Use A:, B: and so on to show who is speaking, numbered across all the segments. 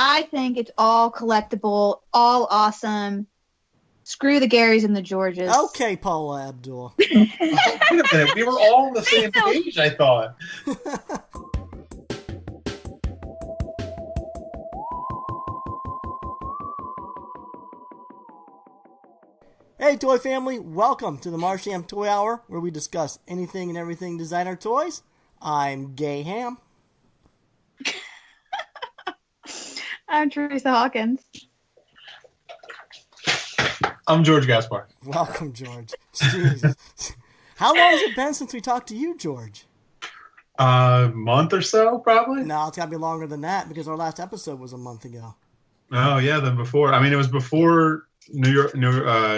A: I think it's all collectible, all awesome. Screw the Garys and the Georges.
B: Okay, Paula Abdul.
C: Wait a minute. We were all on the same page, I thought.
B: Hey, toy family, welcome to the Marsham Toy Hour, where we discuss anything and everything designer toys. I'm Gay Ham.
A: I'm Theresa Hawkins.
C: I'm George Gaspar.
B: Welcome, George. Jesus. How long has it been since we talked to you, George?
C: A month or so, probably?
B: No, it's got to be longer than that, because our last episode was a month ago.
C: Oh, yeah, then before. I mean, it was before New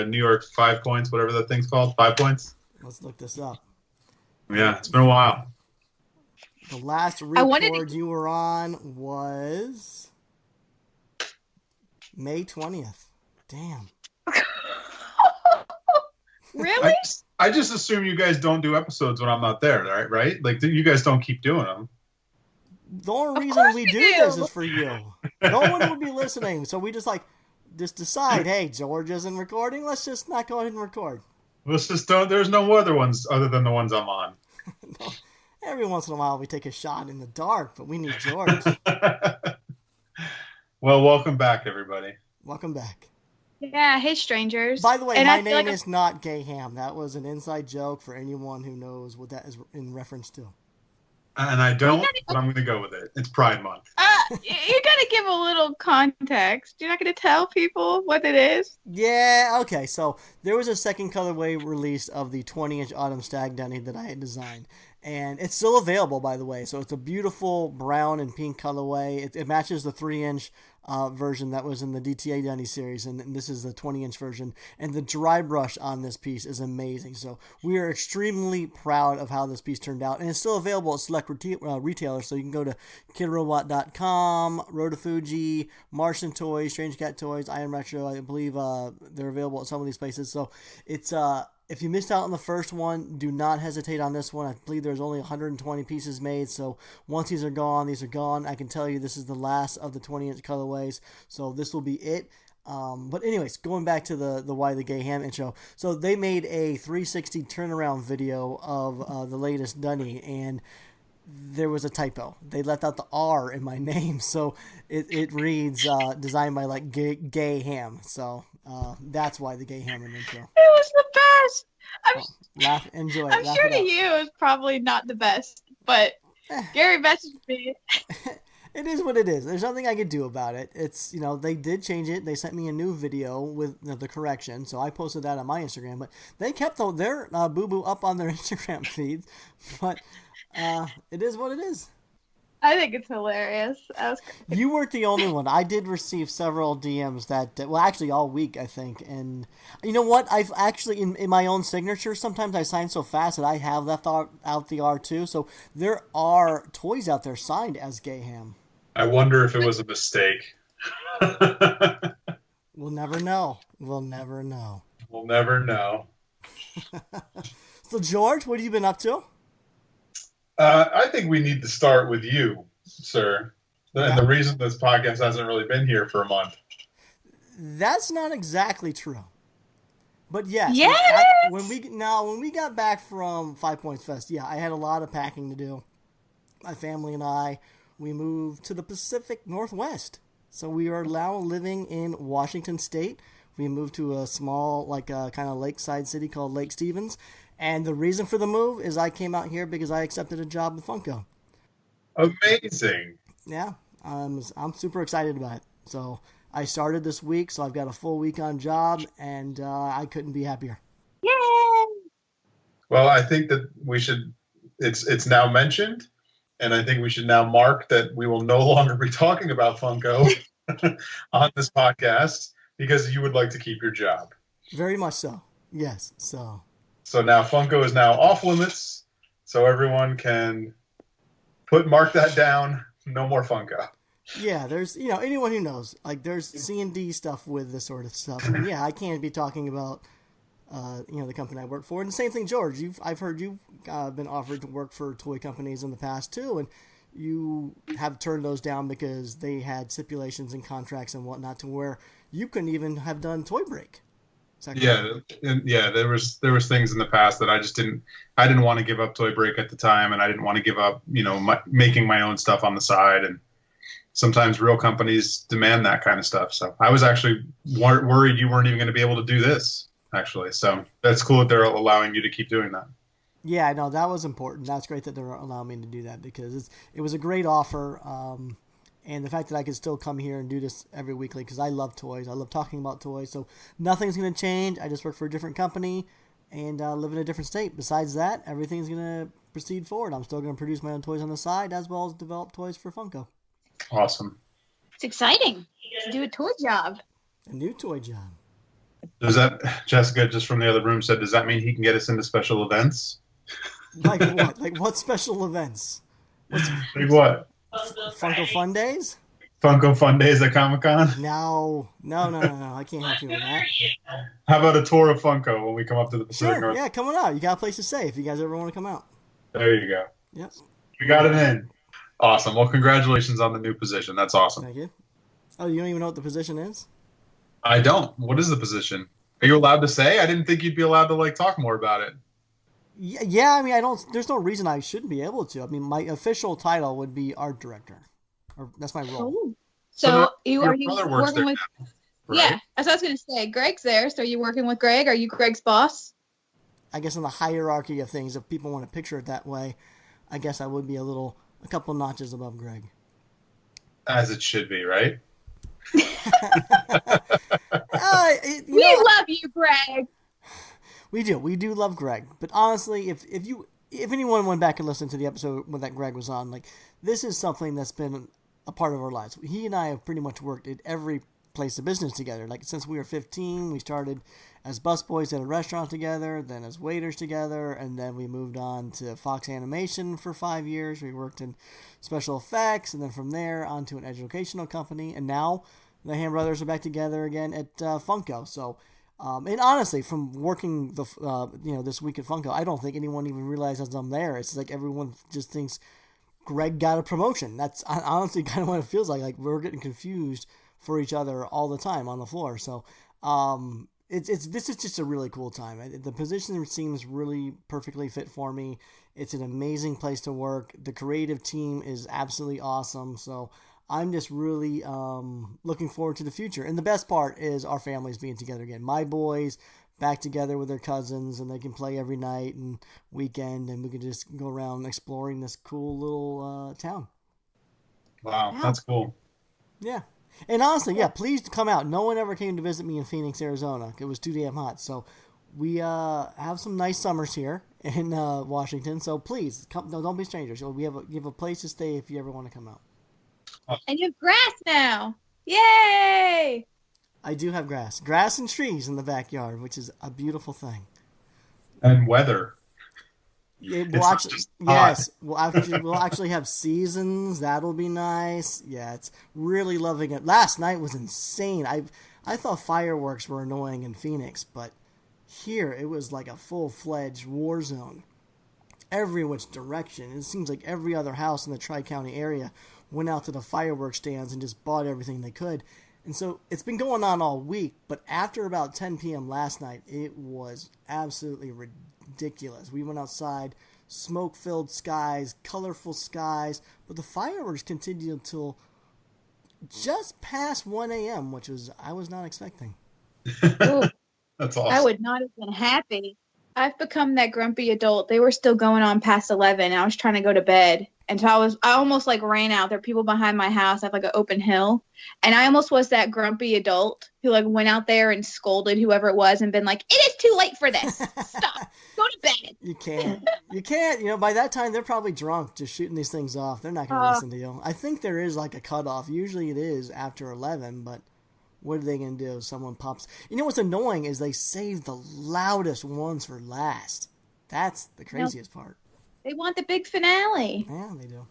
C: York 5 points, whatever that thing's called. 5 points?
B: Let's look this up.
C: Yeah, it's been a while.
B: The last record you were on was May 20th. Damn.
A: Really?
C: I just assume you guys don't do episodes when I'm not there, right? Like, you guys don't keep doing them.
B: The only reason we do this is for you. No one would be listening, so we just decide, hey, George isn't recording, let's just not go ahead and record.
C: Let's just don't. There's no other ones other than the ones I'm on.
B: No, every once in a while we take a shot in the dark, but we need George.
C: Well, welcome back, everybody.
B: Welcome back.
A: Yeah, hey strangers.
B: By the way, my name is not Gay Ham. That was an inside joke for anyone who knows what that is in reference to.
C: And I don't, but I'm going to go with it. It's Pride Month.
A: You gotta give a little context. You're not gonna tell people what it is?
B: Yeah, okay. So there was a second colorway release of the 20-inch Autumn Stag Dunny that I had designed. And it's still available, by the way. So it's a beautiful brown and pink colorway. It matches the 3-inch version that was in the DTA Dunny series. And this is the 20-inch version. And the dry brush on this piece is amazing. So we are extremely proud of how this piece turned out. And it's still available at select retailers. So you can go to kidrobot.com, Rotofuji, Martian Toys, Strange Cat Toys, Iron Retro. I believe they're available at some of these places. So it's... If you missed out on the first one, do not hesitate on this one. I believe there's only 120 pieces made, so once these are gone, these are gone. I can tell you this is the last of the 20-inch colorways, so this will be it. But anyways, going back to the Why the Gay Ham intro. So they made a 360 turnaround video of the latest Dunny, and there was a typo. They left out the R in my name, so it reads designed by like gay Ham. So that's why the Gay Ham in intro.
A: It was the best.
B: Enjoy.
A: I'm sure to you it was probably not the best, but Gary messaged me.
B: It is what it is. There's nothing I could do about it. It's, they did change it. They sent me a new video with the correction, so I posted that on my Instagram. But they kept their boo-boo up on their Instagram feeds. But it is what it is.
A: I think it's hilarious.
B: You weren't the only one. I did receive several DMs actually all week, I think. And you know what? I've actually, in my own signature, sometimes I sign so fast that I have left out the R too. So there are toys out there signed as Gay Ham.
C: I wonder if it was a mistake.
B: We'll never know. We'll never know.
C: We'll never know.
B: So, George, what have you been up to?
C: I think we need to start with you, sir. And the reason this podcast hasn't really been here for a month.
B: That's not exactly true. But yes. When we got back from 5 Points Fest, I had a lot of packing to do. My family and I, we moved to the Pacific Northwest. So we are now living in Washington State. We moved to a small, kind of lakeside city called Lake Stevens. And the reason for the move is I came out here because I accepted a job with Funko.
C: Amazing.
B: Yeah, I'm super excited about it. So I started this week, so I've got a full week on job, and I couldn't be happier.
A: Yay!
C: Well, I think that we should, it's now mentioned, and I think we should now mark that we will no longer be talking about Funko on this podcast because you would like to keep your job.
B: Very much so. Yes,
C: So now Funko is now off limits, so everyone can mark that down. No more Funko.
B: Yeah, there's anyone who knows, there's C&D stuff with this sort of stuff. And I can't be talking about the company I work for. And the same thing, George. I've heard you've been offered to work for toy companies in the past too, and you have turned those down because they had stipulations and contracts and whatnot to where you couldn't even have done Toy Break.
C: Yeah, there was things in the past that I didn't want to give up Toy Break at the time, and I didn't want to give up, making my own stuff on the side. And sometimes real companies demand that kind of stuff. So I was actually worried you weren't even going to be able to do this, actually. So that's cool that they're allowing you to keep doing that.
B: Yeah, I know that was important. That's great that they're allowing me to do that because it was a great offer. And the fact that I could still come here and do this every weekly because I love toys. I love talking about toys. So nothing's going to change. I just work for a different company and live in a different state. Besides that, everything's going to proceed forward. I'm still going to produce my own toys on the side as well as develop toys for Funko.
C: Awesome.
A: It's exciting to do a toy job.
B: A new toy job.
C: Does that, Jessica, just from the other room, said, does that mean he can get us into special events?
B: Like what? Like what special events?
C: Like what?
B: Funko Fun Days?
C: Funko Fun Days at Comic-Con?
B: No. I can't help you with that.
C: How about a tour of Funko when we come up to the Pacific
B: Sure,
C: Northwest?
B: yeah, come on out. You got a place to stay if you guys ever want to come out.
C: There you go.
B: Yep.
C: We got it in. Awesome. Well, congratulations on the new position. That's awesome.
B: Thank you. Oh, you don't even know what the position is?
C: I don't. What is the position? Are you allowed to say? I didn't think you'd be allowed to talk more about it.
B: Yeah, I mean, there's no reason I shouldn't be able to. I mean, my official title would be art director. That's my role.
A: Oh. So are you working with?
C: Now, right?
A: Yeah, that's what I was going to say. Greg's there, so are you working with Greg? Are you Greg's boss?
B: I guess in the hierarchy of things, if people want to picture it that way, I guess I would be a couple notches above Greg.
C: As it should be, right?
A: We love you, Greg.
B: We do love Greg, but honestly, if anyone went back and listened to the episode when that Greg was on, this is something that's been a part of our lives. He and I have pretty much worked at every place of business together. Since we were 15, we started as busboys at a restaurant together, then as waiters together, and then we moved on to Fox Animation for 5 years. We worked in special effects, and then from there on to an educational company, and now the Ham brothers are back together again at Funko. So. And honestly, from working this week at Funko, I don't think anyone even realizes I'm there. It's like everyone just thinks Greg got a promotion. That's honestly kind of what it feels like. Like we're getting confused for each other all the time on the floor. So this is just a really cool time. The position seems really perfectly fit for me. It's an amazing place to work. The creative team is absolutely awesome. So I'm just really looking forward to the future. And the best part is our families being together again. My boys back together with their cousins, and they can play every night and weekend, and we can just go around exploring this cool little town.
C: Wow, that's cool.
B: Yeah. And honestly, yeah, please come out. No one ever came to visit me in Phoenix, Arizona. It was too damn hot. So we have some nice summers here in Washington. So please, come. No, don't be strangers. So you have a place to stay if you ever want to come out.
A: And you have grass now. Yay!
B: I do have grass and trees in the backyard, which is a beautiful thing.
C: And weather.
B: We'll actually have seasons. That'll be nice. Yeah, it's really loving it. Last night was insane. I thought fireworks were annoying in Phoenix, but here it was like a full-fledged war zone. Every which direction. It seems like every other house in the Tri-County area went out to the fireworks stands and just bought everything they could. And so it's been going on all week, but after about 10 p.m. last night, it was absolutely ridiculous. We went outside, smoke-filled skies, colorful skies, but the fireworks continued until just past 1 a.m., which I was not expecting.
A: Ooh,
C: that's awesome.
A: I would not have been happy. I've become that grumpy adult. They were still going on past 11. I was trying to go to bed. And so I almost ran out. There are people behind my house. I have an open hill. And I almost was that grumpy adult who went out there and scolded whoever it was and been like, it is too late for this. Stop. Go to bed.
B: You can't. By that time, they're probably drunk just shooting these things off. They're not going to listen to you. I think there is a cutoff. Usually it is after 11, but what are they going to do? Someone pops. You know what's annoying is they save the loudest ones for last. That's the craziest part.
A: They want the big finale.
B: Yeah, they do.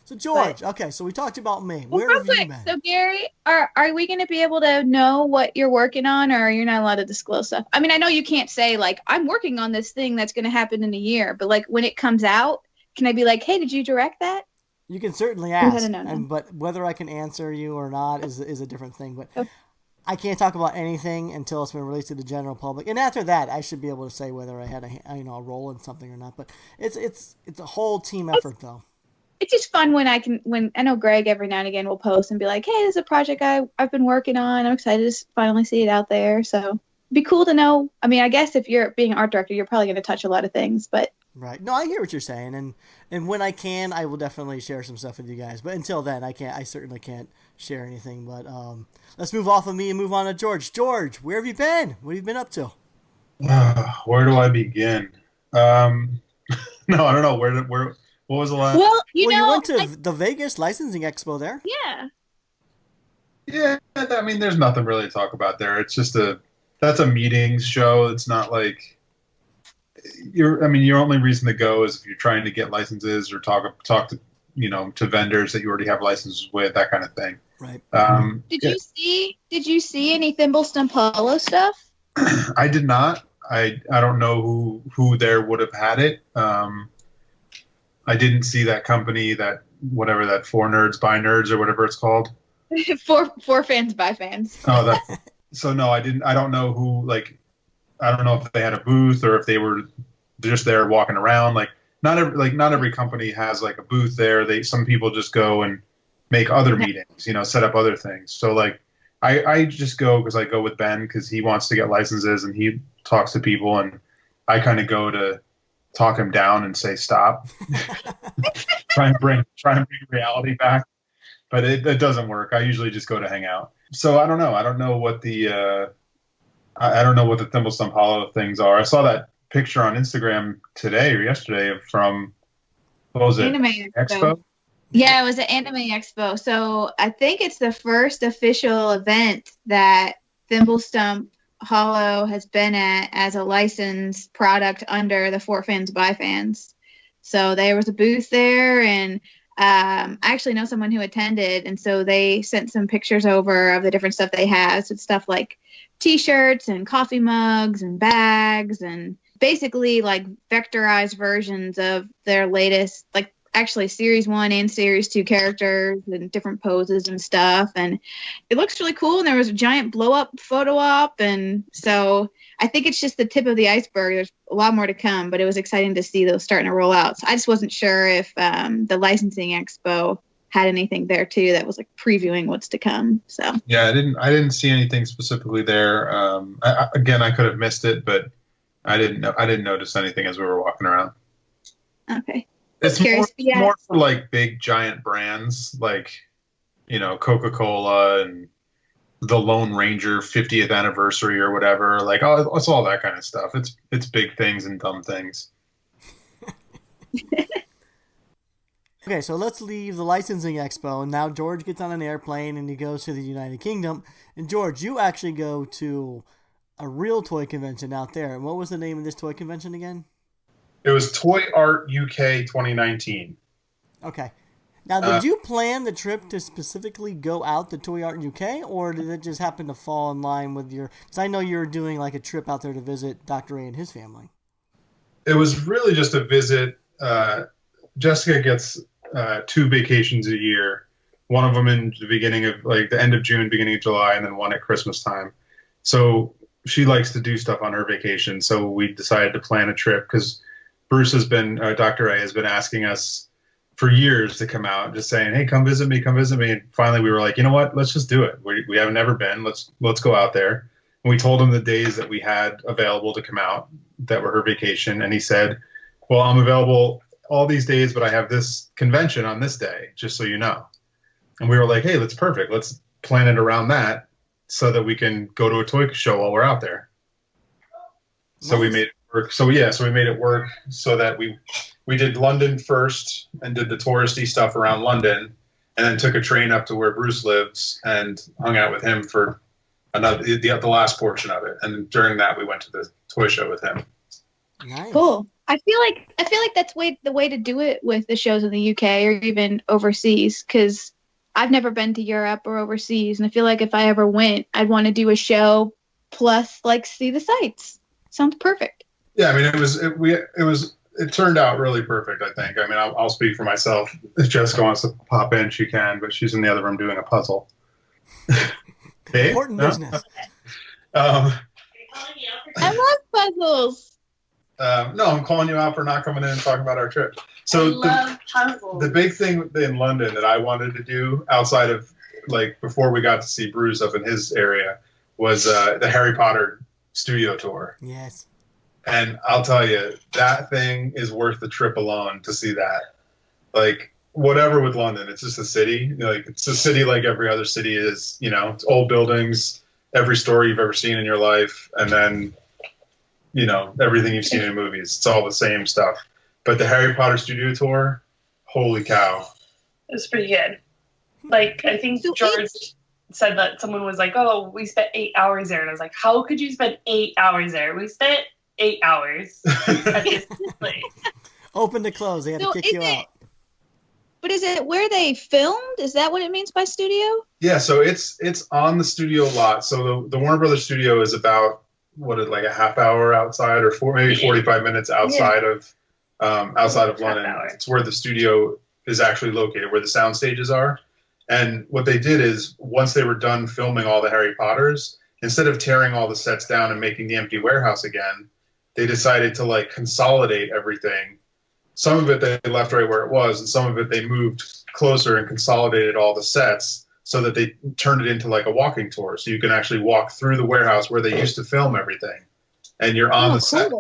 B: So, George, okay, so we talked about me. Where have you been?
A: So, Gary, are we going to be able to know what you're working on, or you're not allowed to disclose stuff? I mean, I know you can't say, I'm working on this thing that's going to happen in a year, but, when it comes out, can I be like, hey, did you direct that?
B: You can certainly
A: Go ahead
B: ask,
A: and know.
B: but whether I can answer you or not is a different thing. But
A: Okay.
B: I can't talk about anything until it's been released to the general public, and after that, I should be able to say whether I had a role in something or not. But it's a whole team effort, though.
A: It's just fun when I know Greg every now and again will post and be like, hey, this is a project I've been working on. I'm excited to finally see it out there. So it'd be cool to know. I mean, I guess if you're being an art director, you're probably going to touch a lot of things, but.
B: Right. No, I hear what you're saying, and when I can, I will definitely share some stuff with you guys. But until then, I can't. I certainly can't share anything. But let's move off of me and move on to George. George, where have you been? What have you been up to?
C: Where do I begin? No, I don't know. Where? What was the last?
A: Well, you
B: went to the Vegas licensing expo there.
A: Yeah.
C: Yeah, I mean, there's nothing really to talk about there. It's just that's a meetings show. It's not like your only reason to go is if you're trying to get licenses or talk to to vendors that you already have licenses with, that kind of thing.
B: Right.
A: Did you see any Thimble Stump Hollow stuff?
C: I did not. I don't know who there would have had it. I didn't see that company, that whatever, that For Nerds by Nerds or whatever it's called.
A: for fans by fans.
C: Oh, so no, I didn't. I don't know who. Like, I don't know if they had a booth or if they were just there walking around. Like, not every company has like a booth there. Some people just go and make other meetings. Set up other things. So like, I just go because I go with Ben because he wants to get licenses and he talks to people, and I kind of go to talk him down and say stop. try and bring reality back, but it doesn't work. I usually just go to hang out. So I don't know. I don't know what the Thimble Stump Hollow things are. I saw that picture on Instagram today or yesterday from, what was it?
A: Anime Expo. Yeah, it was an Anime Expo. So I think it's the first official event that Thimble Stump Hollow has been at as a licensed product under the For Fans by Fans. So there was a booth there, and I actually know someone who attended, and so they sent some pictures over of the different stuff they have. So it's stuff like t-shirts and coffee mugs and bags, and basically like vectorized versions of their latest, like actually series 1 and series 2 characters and different poses and stuff, and it looks really cool. And there was a giant blow up photo op, and so I think it's just the tip of the iceberg. There's a lot more to come, but it was exciting to see those starting to roll out. So I just wasn't sure if the licensing expo had anything there too that was like previewing what's to come. So
C: yeah, I didn't see anything specifically there. Again, I could have missed it, but I didn't notice anything as we were walking around.
A: Okay.
C: It's more for like big giant brands like, Coca-Cola and the Lone Ranger 50th anniversary or whatever. Like, it's all that kind of stuff. It's big things and dumb things.
B: Okay, so let's leave the licensing expo, and now George gets on an airplane and he goes to the United Kingdom. And George, you actually go to a real toy convention out there. And what was the name of this toy convention again?
C: It was Toy Art UK 2019.
B: Okay. Now, did you plan the trip to specifically go out to Toy Art UK, or did it just happen to fall in line with your... Because I know you were doing like a trip out there to visit Dr. A and his family.
C: It was really just a visit. Jessica gets 2 vacations a year. One of them in the beginning of, like, the end of June, beginning of July, and then one at Christmas time. So she likes to do stuff on her vacation, so we decided to plan a trip because Bruce has been, Dr. A has been asking us for years to come out, just saying, hey, come visit me. And finally we were like, you know what, let's just do it. We haven't never been. Let's go out there. And we told him the days that we had available to come out that were her vacation. And he said, well, I'm available all these days, but I have this convention on this day, just so you know. And we were like, hey, that's perfect. Let's plan it around that so that we can go to a toy show while we're out there. Nice. So we made it work. So we made it work so that we did London first and did the touristy stuff around London, and then took a train up to where Bruce lives and hung out with him for the last portion of it. And during that, we went to the toy show with him.
B: Nice.
A: Cool. I feel like that's the way to do it with the shows in the UK or even overseas, because I've never been to Europe or overseas, and I feel like if I ever went, I'd want to do a show plus like see the sights. Sounds perfect.
C: Yeah, I mean, it was it turned out really perfect, I think. I mean, I'll speak for myself. If Jessica wants to pop in, she can, but she's in the other room doing a puzzle. Hey?
B: Important
C: No?
B: business.
A: I love puzzles.
C: No, I'm calling you out for not coming in and talking about our trip. So
D: love puzzles.
C: The big thing in London that I wanted to do outside of, like, before we got to see Bruce up in his area was the Harry Potter studio tour.
B: Yes.
C: And I'll tell you, that thing is worth the trip alone to see that. Like, whatever with London, it's just a city. Like, it's a city like every other city is, you know, it's old buildings, every story you've ever seen in your life, and then, you know, everything you've seen in movies. It's all the same stuff. But the Harry Potter studio tour, holy cow.
D: It was pretty good. Like, I think George said that someone was like, oh, we spent 8 hours there. And I was like, how could you spend 8 hours there? We spent 8 hours at this place.
B: Open to close. They had to kick you out.
A: But is it where they filmed? Is that what it means by studio?
C: Yeah, so it's on the studio lot. So the Warner Brothers studio is about, like a half hour outside or maybe 45 minutes outside of London. It's where the studio is actually located, where the sound stages are. And what they did is, once they were done filming all the Harry Potters, instead of tearing all the sets down and making the empty warehouse again, they decided to, like, consolidate everything. Some of it they left right where it was, and some of it they moved closer and consolidated all the sets so that they turned it into like a walking tour. So you can actually walk through the warehouse where they used to film everything, and you're on the set.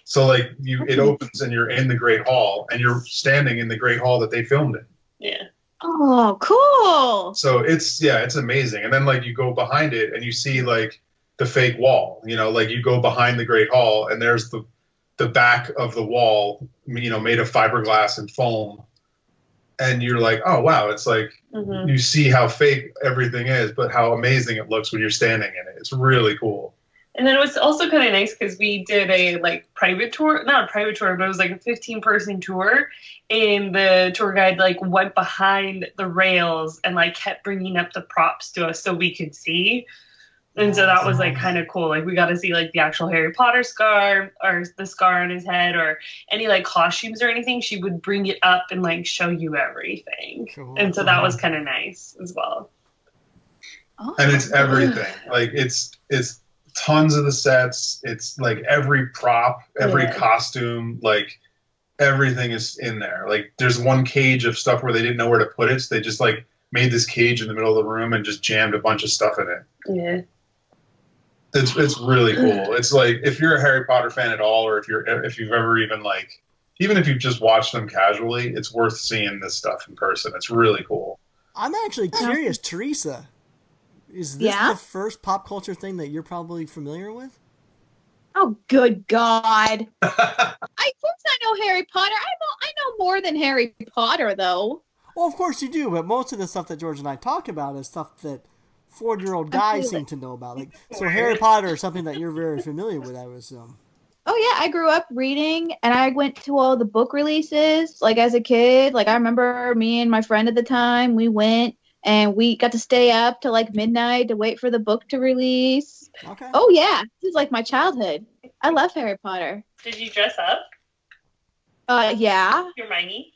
C: So, like, it opens and you're in the Great Hall, and you're standing in the Great Hall that they filmed in.
D: Yeah.
A: Oh, cool.
C: So it's amazing. And then, like, you go behind it and you see, like, the fake wall, you know, like, you go behind the Great Hall and there's the back of the wall, you know, made of fiberglass and foam. And you're like, oh, wow. It's like, you see how fake everything is, but how amazing it looks when you're standing in it. It's really cool.
D: And then it was also kind of nice because we did a, like, private tour, not a private tour, but it was like a 15-person tour. And the tour guide, like, went behind the rails and, like, kept bringing up the props to us so we could see. And so that was, like, kind of cool. Like, we got to see, like, the actual Harry Potter scar or the scar on his head or any, like, costumes or anything. She would bring it up and, like, show you everything. Cool. And so that was kind of nice as well.
A: Oh,
C: and it's everything. Like, it's tons of the sets. It's, like, every prop, every costume, like, everything is in there. Like, there's one cage of stuff where they didn't know where to put it, so they just, like, made this cage in the middle of the room and just jammed a bunch of stuff in it.
D: Yeah.
C: It's really cool. It's like, if you're a Harry Potter fan at all, or if you've ever even, like, even if you've just watched them casually, it's worth seeing this stuff in person. It's really cool.
B: I'm actually curious, Theresa, is this the first pop culture thing that you're probably familiar with?
A: Oh, good God. Of course I know Harry Potter. I know more than Harry Potter, though.
B: Well, of course you do, but most of the stuff that George and I talk about is stuff that 40-year-old guys seem to know about. Like, so Harry Potter is something that you're very familiar with, I would assume.
A: Oh, yeah. I grew up reading, and I went to all the book releases, like, as a kid. Like, I remember me and my friend at the time, we went, and we got to stay up till, like, midnight to wait for the book to release.
B: Okay.
A: Oh, yeah. This is, like, my childhood. I love Harry Potter.
D: Did you dress up?
A: Yeah.
D: Hermione?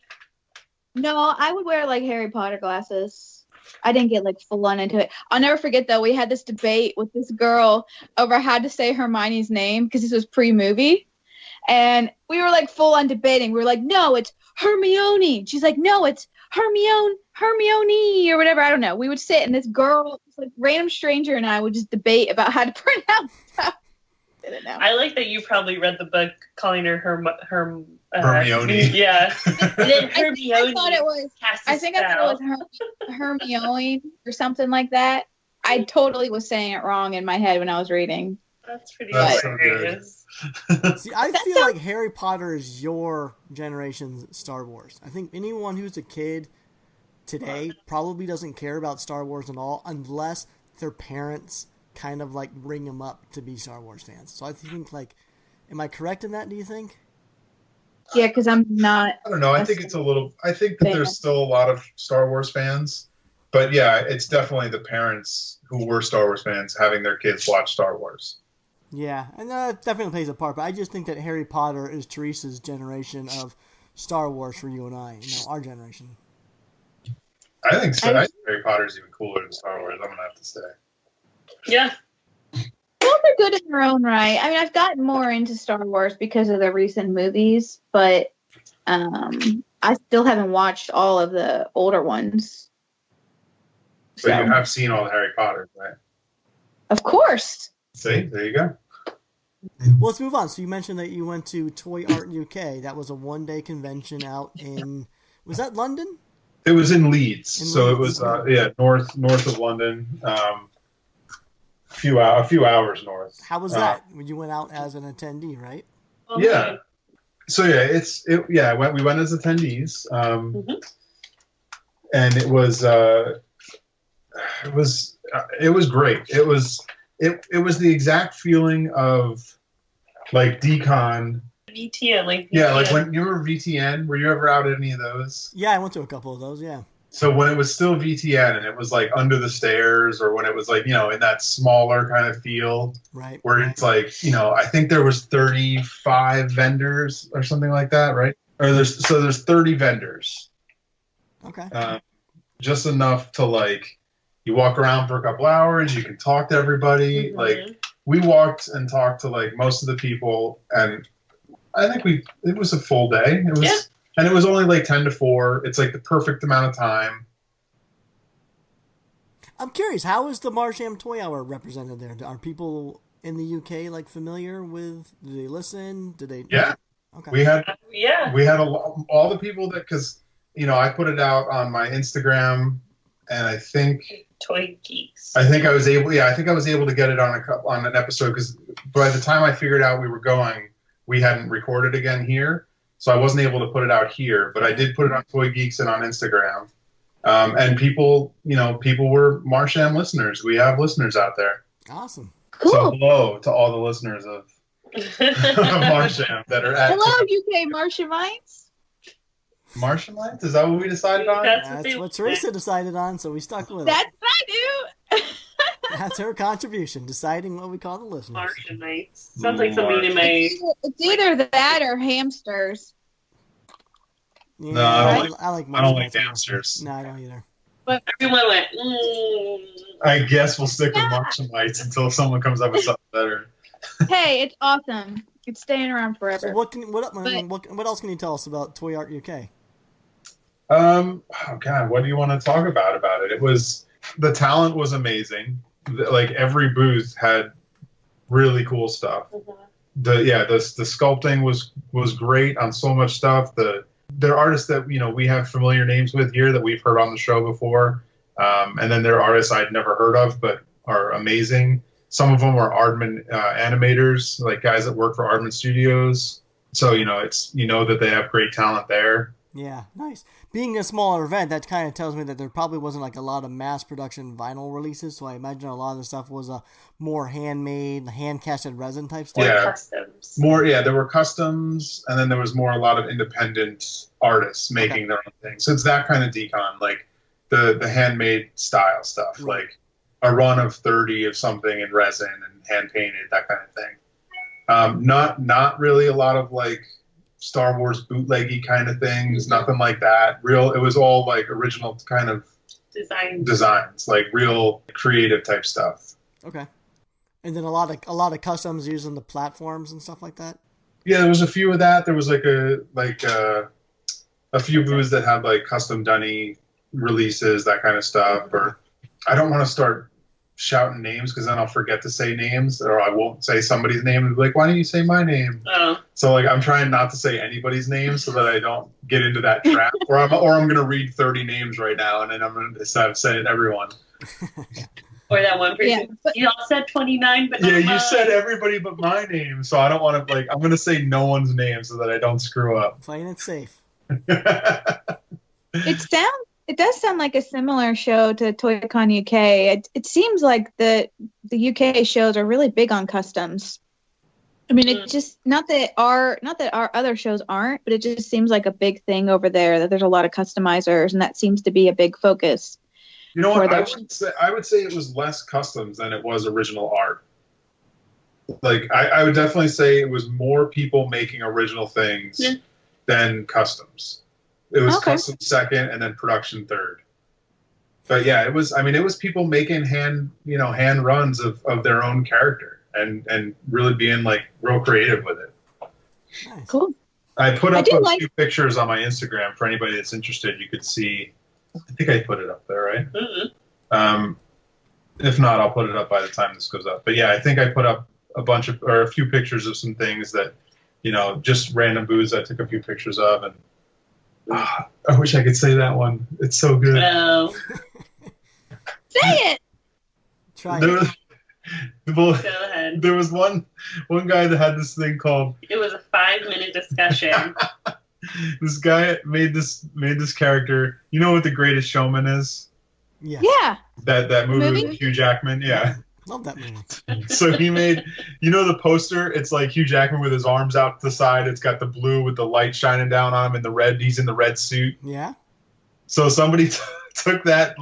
A: No, I would wear, like, Harry Potter glasses. I didn't get, like, full on into it. I'll never forget, though, we had this debate with this girl over how to say Hermione's name, because this was pre-movie. And we were, like, full on debating. We were like, no, it's Hermione. She's like, no, it's Hermione, or whatever. I don't know. We would sit, and this girl, this, like, random stranger, and I would just debate about how to pronounce stuff. I didn't know.
D: I like that you probably read the book calling her Hermione.
C: Yeah.
D: Then Hermione.
A: I thought it was Hermione or something like that. I totally was saying it wrong in my head when I was reading.
D: That's pretty
C: hilarious.
B: See, I feel like Harry Potter is your generation's Star Wars. I think anyone who's a kid today probably doesn't care about Star Wars at all unless their parents kind of, like, bring them up to be Star Wars fans. So I think, like, am I correct in that, do you think?
A: Yeah, because I'm not.
C: I don't know. I think that there's still a lot of Star Wars fans. But yeah, it's definitely the parents who were Star Wars fans having their kids watch Star Wars.
B: Yeah, and that definitely plays a part. But I just think that Harry Potter is Theresa's generation of Star Wars for you and I. Our generation.
C: I think so. I think Harry Potter is even cooler than Star Wars. I'm gonna have to say.
D: Yeah.
A: Both are good in their own right. I mean, I've gotten more into Star Wars because of the recent movies, but I still haven't watched all of the older ones.
C: But you have seen all the Harry Potters, right?
A: Of course.
C: See, there you go.
B: Well, let's move on. So you mentioned that you went to Toy Art UK. That was a one-day convention out in, was that London?
C: It was in Leeds,
B: In
C: so
B: Leeds.
C: it was north of London, a few hours north.
B: How was that? You went out as an attendee, right?
D: Okay.
C: Yeah. So we went as attendees, and it was great. It was the exact feeling of like Decon.
D: VTN, like VTN.
C: Yeah, like when you were VTN, were you ever out at any of those?
B: Yeah, I went to a couple of those, yeah.
C: So when it was still VTN and it was like under the stairs, or when it was like, in that smaller kind of feel,
B: right?
C: Where it's like, I think there was 35 vendors or something like that, right? Or there's 30 vendors.
B: Okay.
C: Just enough to like, you walk around for a couple hours, you can talk to everybody.
D: Mm-hmm.
C: Like we walked and talked to like most of the people, and I think it was a full day. It was, and it was only like 10 to 4. It's like the perfect amount of time.
B: I'm curious, how is the Marsham Toy Hour represented there? Are people in the UK like familiar with? Do they listen? Do they?
C: Yeah.
B: Okay.
C: We had all the people that, because I put it out on my Instagram, and I think
D: Toy Geeks.
C: I think I was able to get it on an episode, because by the time I figured out we were going, we hadn't recorded again here, so I wasn't able to put it out here. But I did put it on Toy Geeks and on Instagram, and people were Marsham listeners. We have listeners out there.
B: Awesome.
A: Cool.
C: So hello to all the listeners of Marsham that are at.
A: Hello, UK Marshamites.
C: Marshamites? Is that what we decided on?
B: That's what Theresa decided on, so we stuck with it.
A: That's what I do.
B: That's her contribution, deciding what we call the listeners.
D: Marshamites. Sounds like something in my...
A: It's either that or hamsters.
B: Yeah,
C: No,
B: I like
C: I don't like hamsters.
B: No, I don't either.
D: But everyone went,
C: I guess we'll stick with Marshamites until someone comes up with something better.
A: Hey, it's awesome. It's staying around forever.
B: So what else can you tell us about Toy Art UK?
C: Oh God, what do you want to talk about it? It was, the talent was amazing. Like every booth had really cool stuff. The sculpting was great on so much stuff. There are artists that we have familiar names with here that we've heard on the show before, and then there are artists I'd never heard of but are amazing. Some of them are Aardman animators, like guys that work for Aardman Studios. So it's that they have great talent there.
B: Yeah, nice. Being a smaller event, that kind of tells me that there probably wasn't like a lot of mass production vinyl releases. So I imagine a lot of the stuff was more handmade, hand casted resin type stuff.
C: Yeah,
D: customs.
C: There were customs, and then there was a lot of independent artists making their own thing. So it's that kind of decon, like the handmade style stuff, like a run of 30 of something in resin and hand painted, that kind of thing. Not really a lot of like Star Wars bootleggy kind of things, nothing like that. It was all like original kind of designs, like real creative type stuff.
B: Okay. And then a lot of customs using the platforms and stuff like that.
C: Yeah, there was a few of that. There was a few booths that had like custom dunny releases, that kind of stuff. Or I don't want to start shouting names because then I'll forget to say names, or I won't say somebody's name and be like, why don't you say my name?
D: Oh.
C: So like I'm trying not to say anybody's name so that I don't get into that trap. or I'm gonna read 30 names right now and then I'm gonna decide to say everyone.
D: Or that one person. Yeah, you all said 29, but
C: yeah, you said everybody but my name, so I don't want to I'm gonna say no one's name so that I don't screw up.
B: Playing it safe.
A: It does sound like a similar show to ToyCon UK. It seems like the UK shows are really big on customs. I mean, it just not that our other shows aren't, but it just seems like a big thing over there that there's a lot of customizers, and that seems to be a big focus.
C: You know what? I would say it was less customs than it was original art. Like I would definitely say it was more people making original things than customs. It was custom second and then production third. But yeah, it was. I mean, it was people making hand runs of their own character and really being like real creative with it.
B: Nice.
A: Cool.
C: I put up a few pictures on my Instagram for anybody that's interested. You could see. I think I put it up there, right? Mm-hmm. If not, I'll put it up by the time this goes up. But yeah, I think I put up a few pictures of some things that, just random booths I took a few pictures of, and I wish I could say that one. It's so good.
D: No.
A: Say it.
B: Try it.
D: Go ahead.
C: There was one guy that had this thing called.
D: It was a 5-minute discussion.
C: This guy made this character. You know what The Greatest Showman is?
B: Yeah.
A: Yeah.
C: That movie with Hugh Jackman. Yeah.
B: Love that movie.
C: So he made, the poster. It's like Hugh Jackman with his arms out to the side. It's got the blue with the light shining down on him, and the red. He's in the red suit.
B: Yeah.
C: So somebody took that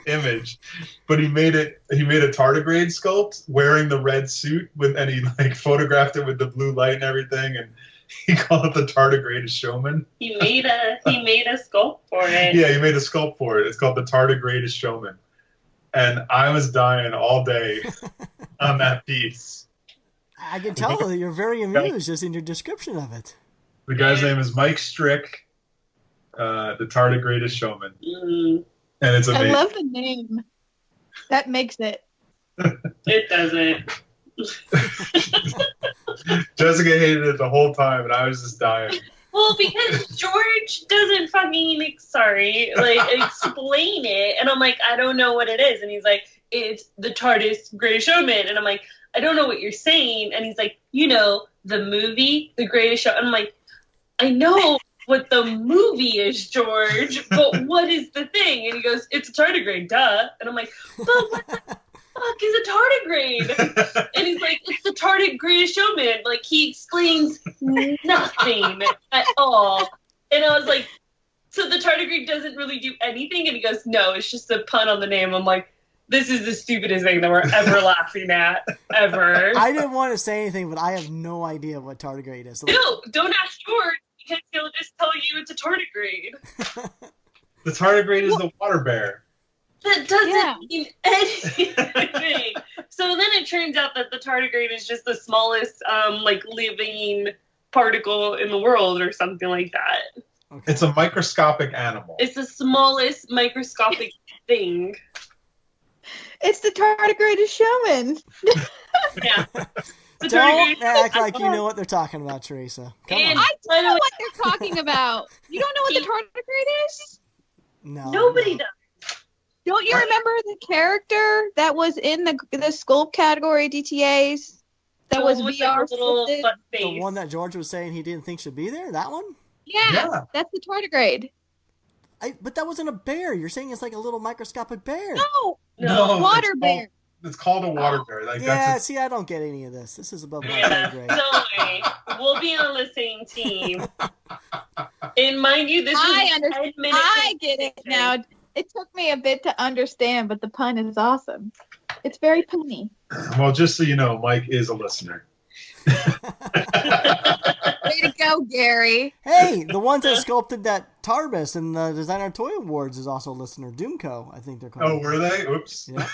C: image, but he made a tardigrade sculpt wearing the red suit and he photographed it with the blue light and everything, and he called it the Tardigrade Showman.
D: He made a sculpt for it.
C: Yeah, he made a sculpt for it. It's called the Tardigrade Showman, and I was dying all day on that piece.
B: I can tell that you're very amused just in your description of it.
C: The guy's name is Mike Strick. The Tardigrade Showman. And it's amazing.
A: I love the name. That makes it.
D: It doesn't.
C: Jessica hated it the whole time, and I was just dying.
D: Well, because George doesn't explain it, and I'm like, I don't know what it is, and he's like, it's the TARDIS Greatest Showman, and I'm like, I don't know what you're saying, and he's like, the movie, The Greatest Show, and I'm like, I know what the movie is, George, but what is the thing? And he goes, it's a tardigrade, duh. And I'm like, but what the fuck is a tardigrade? And he's like, it's the Tardigrade Showman. Like, he explains nothing at all. And I was like, so the tardigrade doesn't really do anything? And he goes, no, it's just a pun on the name. I'm like, this is the stupidest thing that we're ever laughing at, ever.
B: I didn't want to say anything, but I have no idea what tardigrade is. So
D: no, don't ask George. Because he'll just tell you it's a tardigrade.
C: The tardigrade is the water bear.
D: That doesn't mean anything. So then it turns out that the tardigrade is just the smallest, living particle in the world or something like that.
C: Okay. It's a microscopic animal.
D: It's the smallest microscopic thing.
A: It's the Tardigrade Showman.
D: Yeah.
B: Don't act like you know what they're talking about, Theresa. Come on.
A: I don't know what they're talking about. You don't know what the tardigrade is?
B: No.
D: Nobody does.
A: Don't you remember the character that was in the sculpt category DTAs? That was VR
D: little butt face.
B: The one that George was saying he didn't think should be there? That one?
A: Yeah. That's the tardigrade.
B: But that wasn't a bear. You're saying it's like a little microscopic bear.
C: No.
A: Water bear.
C: It's called a water bear.
B: See, I don't get any of this. This is above my pay grade.
D: No way. We'll be on the same team. And mind you, this was 10 minutes.
A: I get it now. It took me a bit to understand, but the pun is awesome. It's very punny.
C: Well, just so you know, Mike is a listener.
A: Way to go, Gary.
B: Hey, the ones that sculpted that Tarbus in the Designer Toy Awards is also a listener. Doomco, I think they're called.
C: Oh, were they? Oops.
B: Yeah.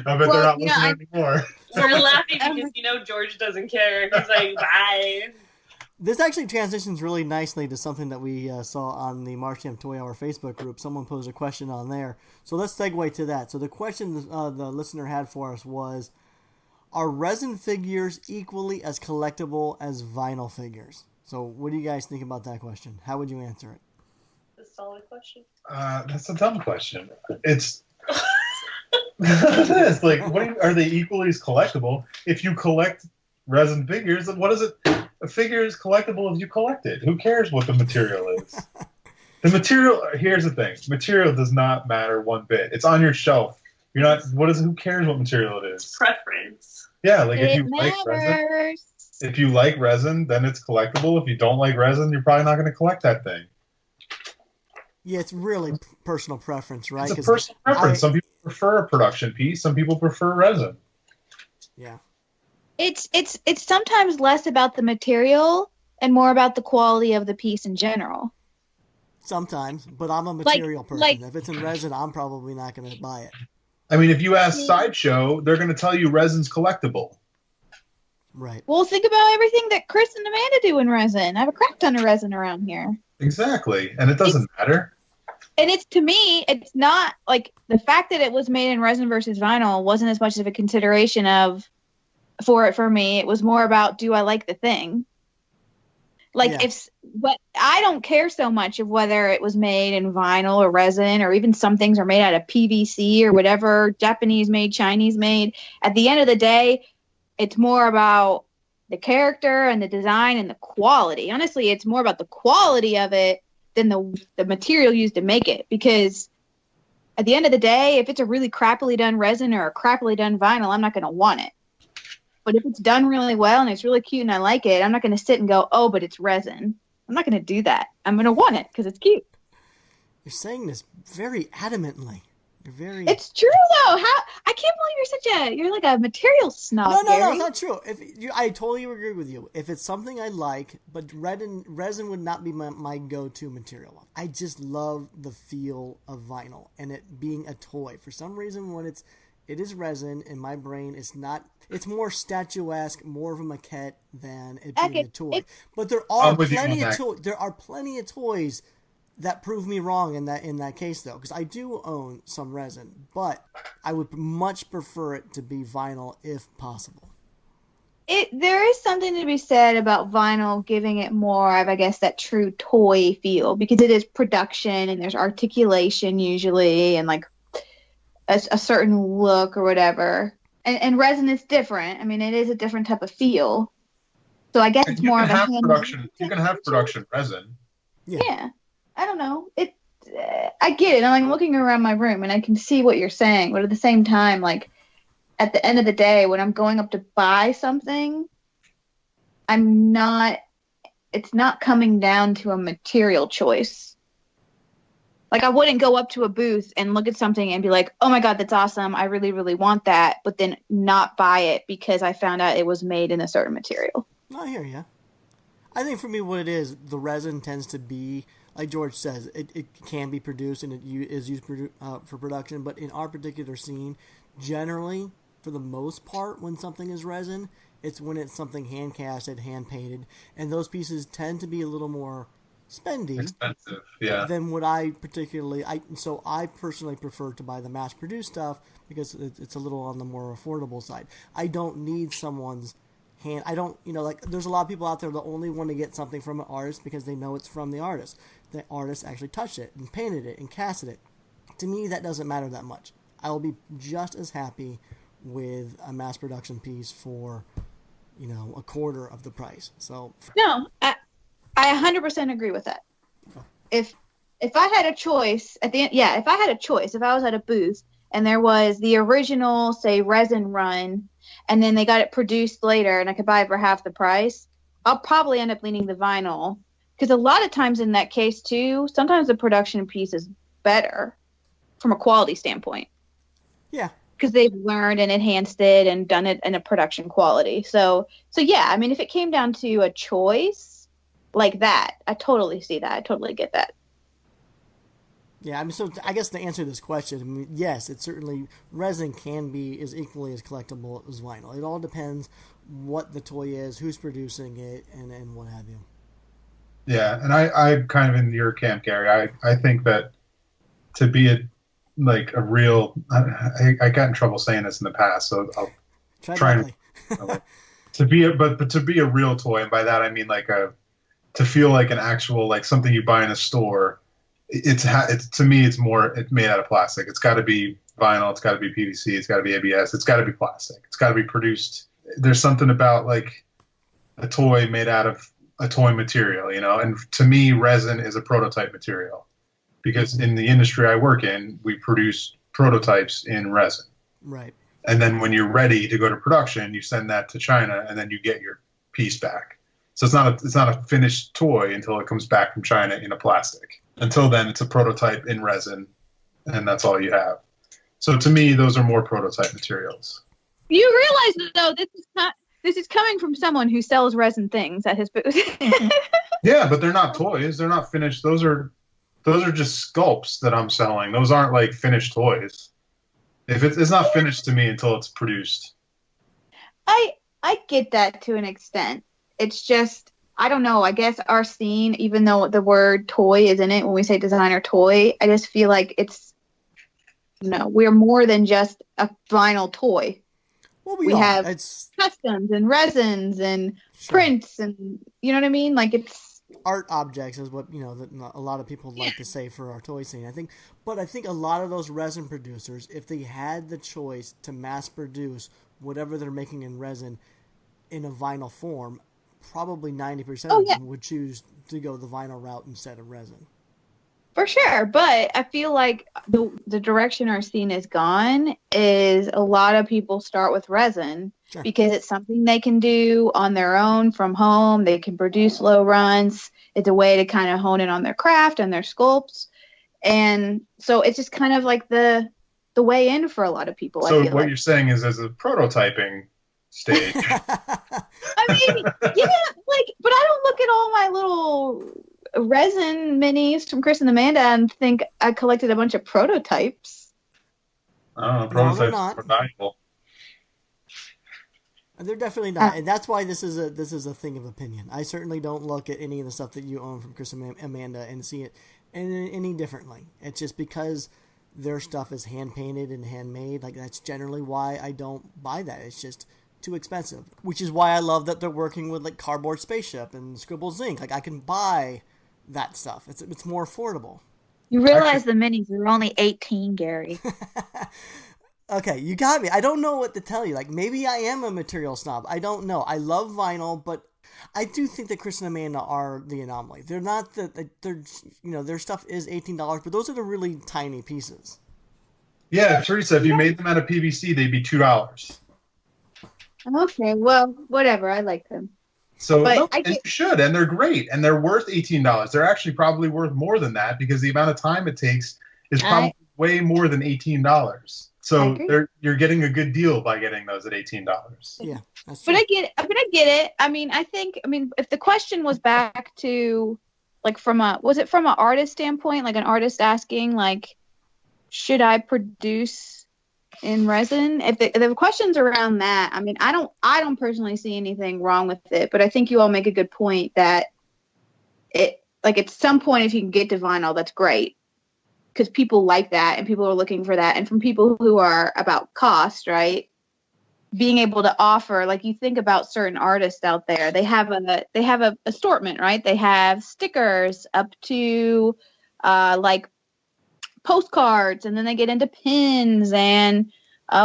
C: I bet they're not listening anymore.
D: We're laughing because, George doesn't care. He's like, bye.
B: This actually transitions really nicely to something that we saw on the Marsham Toy Hour Facebook group. Someone posed a question on there. So let's segue to that. So the question the listener had for us was, are resin figures equally as collectible as vinyl figures? So what do you guys think about that question? How would you answer it?
D: That's a solid question.
C: That's a dumb question. It's... It's like, are they equally as collectible? If you collect resin figures, then what is it? A figure is collectible if you collect it. Who cares what the material is? The material, here's the thing. Material does not matter one bit. It's on your shelf. Who cares what material it is?
D: It's preference.
C: Yeah, like if you like resin, then it's collectible. If you don't like resin, you're probably not going to collect that thing.
B: Yeah, it's really personal preference, right?
C: It's a personal preference. Some people prefer a production piece. Some people prefer resin.
B: Yeah.
A: It's sometimes less about the material and more about the quality of the piece in general.
B: Sometimes, but I'm a material person.
A: Like,
B: if it's in resin, I'm probably not going to buy it.
C: I mean, if you ask Sideshow, they're going to tell you resin's collectible.
B: Right.
A: Well, think about everything that Chris and Amanda do in resin. I have a crap ton of resin around here.
C: Exactly, and it doesn't matter.
A: And to me, it's not like the fact that it was made in resin versus vinyl wasn't as much of a consideration for me. It was more about, do I like the thing? Like, but I don't care so much of whether it was made in vinyl or resin, or even some things are made out of PVC or whatever, Japanese made, Chinese made. At the end of the day, it's more about the character and the design and the quality. Honestly, it's more about the quality of it than the material used to make it. Because at the end of the day, if it's a really crappily done resin or a crappily done vinyl, I'm not going to want it. But if it's done really well and it's really cute and I like it, I'm not going to sit and go, oh, but it's resin. I'm not going to do that. I'm going to want it because it's cute.
B: You're saying this very adamantly.
A: It's true though. I can't believe you're like a material snob.
B: No, it's not true. I totally agree with you. If it's something I like, but resin would not be my go-to material. I just love the feel of vinyl and it being a toy. For some reason, when it is resin in my brain, it's more statuesque, more of a maquette than it being a toy. But there are plenty of toys that prove me wrong in that case, though, because I do own some resin, but I would much prefer it to be vinyl if possible.
A: There is something to be said about vinyl giving it more of, I guess, that true toy feel, because it is production and there's articulation usually and like a certain look or whatever. And resin is different. I mean, it is a different type of feel. So I guess it's more of a
C: production. You can have production resin.
A: Yeah. I don't know. I get it. I'm looking around my room and I can see what you're saying, but at the same time, like at the end of the day, when I'm going up to buy something, it's not coming down to a material choice. Like I wouldn't go up to a booth and look at something and be like, oh my God, that's awesome. I really, really want that. But then not buy it because I found out it was made in a certain material.
B: I hear you. I think for me what it is, the resin tends to be, like George says, it can be produced and it is used for production. But in our particular scene, generally, for the most part, when something is resin, it's when it's something hand-casted, hand-painted. And those pieces tend to be a little more expensive, than what I personally prefer to buy the mass-produced stuff because it's a little on the more affordable side. I don't need someone's hand. I don't, there's a lot of people out there that only want to get something from an artist because they know it's from the artist. The artist actually touched it and painted it and casted it. To me, that doesn't matter that much. I will be just as happy with a mass production piece for, a quarter of the price. So
A: no, I 100% agree with that. If I had a choice if I was at a booth and there was the original, say, resin run, and then they got it produced later and I could buy it for half the price, I'll probably end up leaning the vinyl. Because a lot of times in that case, too, sometimes the production piece is better from a quality standpoint.
B: Yeah.
A: Because they've learned and enhanced it and done it in a production quality. So yeah, I mean, if it came down to a choice like that, I totally see that. I totally get that.
B: Yeah, I mean, so I guess to answer this question, I mean, yes, it certainly, resin is equally as collectible as vinyl. It all depends what the toy is, who's producing it, and what have you.
C: Yeah, and I'm kind of in your camp, Gary. I think that to be a real, I got in trouble saying this in the past, so I'll try to be a real toy, and by that I mean to feel like an actual, like something you buy in a store. It's to me, it's made out of plastic. It's got to be vinyl. It's got to be PVC. It's got to be ABS. It's got to be plastic. It's got to be produced. There's something about like a toy made out of a toy material, and to me, resin is a prototype material because in the industry I work in, we produce prototypes in resin.
B: Right.
C: And then when you're ready to go to production, you send that to China and then you get your piece back. So it's not a finished toy until it comes back from China in a plastic. Until then, it's a prototype in resin, and that's all you have. So to me, those are more prototype materials.
A: You realize, though, this is coming from someone who sells resin things at his booth.
C: Yeah, but they're not toys. They're not finished. Those are just sculpts that I'm selling. Those aren't like finished toys. If it's not finished to me until it's produced.
A: I get that to an extent. It's just, I don't know. I guess our scene, even though the word toy is in it when we say designer toy, I just feel like it's, we're more than just a vinyl toy.
B: Well,
A: we have customs and resins and prints and, you know what I mean? Like, it's
B: art objects is what, that a lot of people like to say for our toy scene, I think. But I think a lot of those resin producers, if they had the choice to mass produce whatever they're making in resin in a vinyl form, probably 90% of them would choose to go the vinyl route instead of resin.
A: For sure, but I feel like the direction our scene has gone is a lot of people start with resin because it's something they can do on their own from home. They can produce low runs. It's a way to kind of hone in on their craft and their sculpts. And so it's just kind of like the way in for a lot of people.
C: So what you're saying is as a prototyping stage.
A: I mean, but I don't look at all my little resin minis from Chris and Amanda and think I collected a bunch of prototypes.
C: I don't know, prototypes are valuable.
B: They're definitely not, and that's why this is a thing of opinion. I certainly don't look at any of the stuff that you own from Chris and Amanda and see it any differently. It's just because their stuff is hand painted and handmade. Like, that's generally why I don't buy that. It's just too expensive, which is why I love that they're working with like Cardboard Spaceship and Scribbles Ink. Like, I can buy that stuff. It's more affordable.
A: You realize the minis are only 18, Gary.
B: Okay, you got me. I don't know what to tell you. Like, maybe I am a material snob. I don't know. I love vinyl, but I do think that Chris and Amanda are the anomaly. They're not their stuff is $18, but those are the really tiny pieces.
C: Yeah, Theresa, if you made them out of PVC, they'd be $2.
A: Okay, well, whatever. I like them.
C: So you should, and they're great, and they're worth $18. They're actually probably worth more than that because the amount of time it takes is probably way more than $18. So you're getting a good deal by getting those at $18.
B: Yeah, that's true.
A: But I get it. I mean, if the question was back to like was it from an artist standpoint, like an artist asking like, should I produce in resin? If the question's around that, I mean, I don't personally see anything wrong with it, but I think you all make a good point that it, like, at some point, if you can get to vinyl, that's great. Because people like that and people are looking for that. And from people who are about cost, right? Being able to offer, like, you think about certain artists out there, they have a assortment, right? They have stickers up to like postcards, and then they get into pins and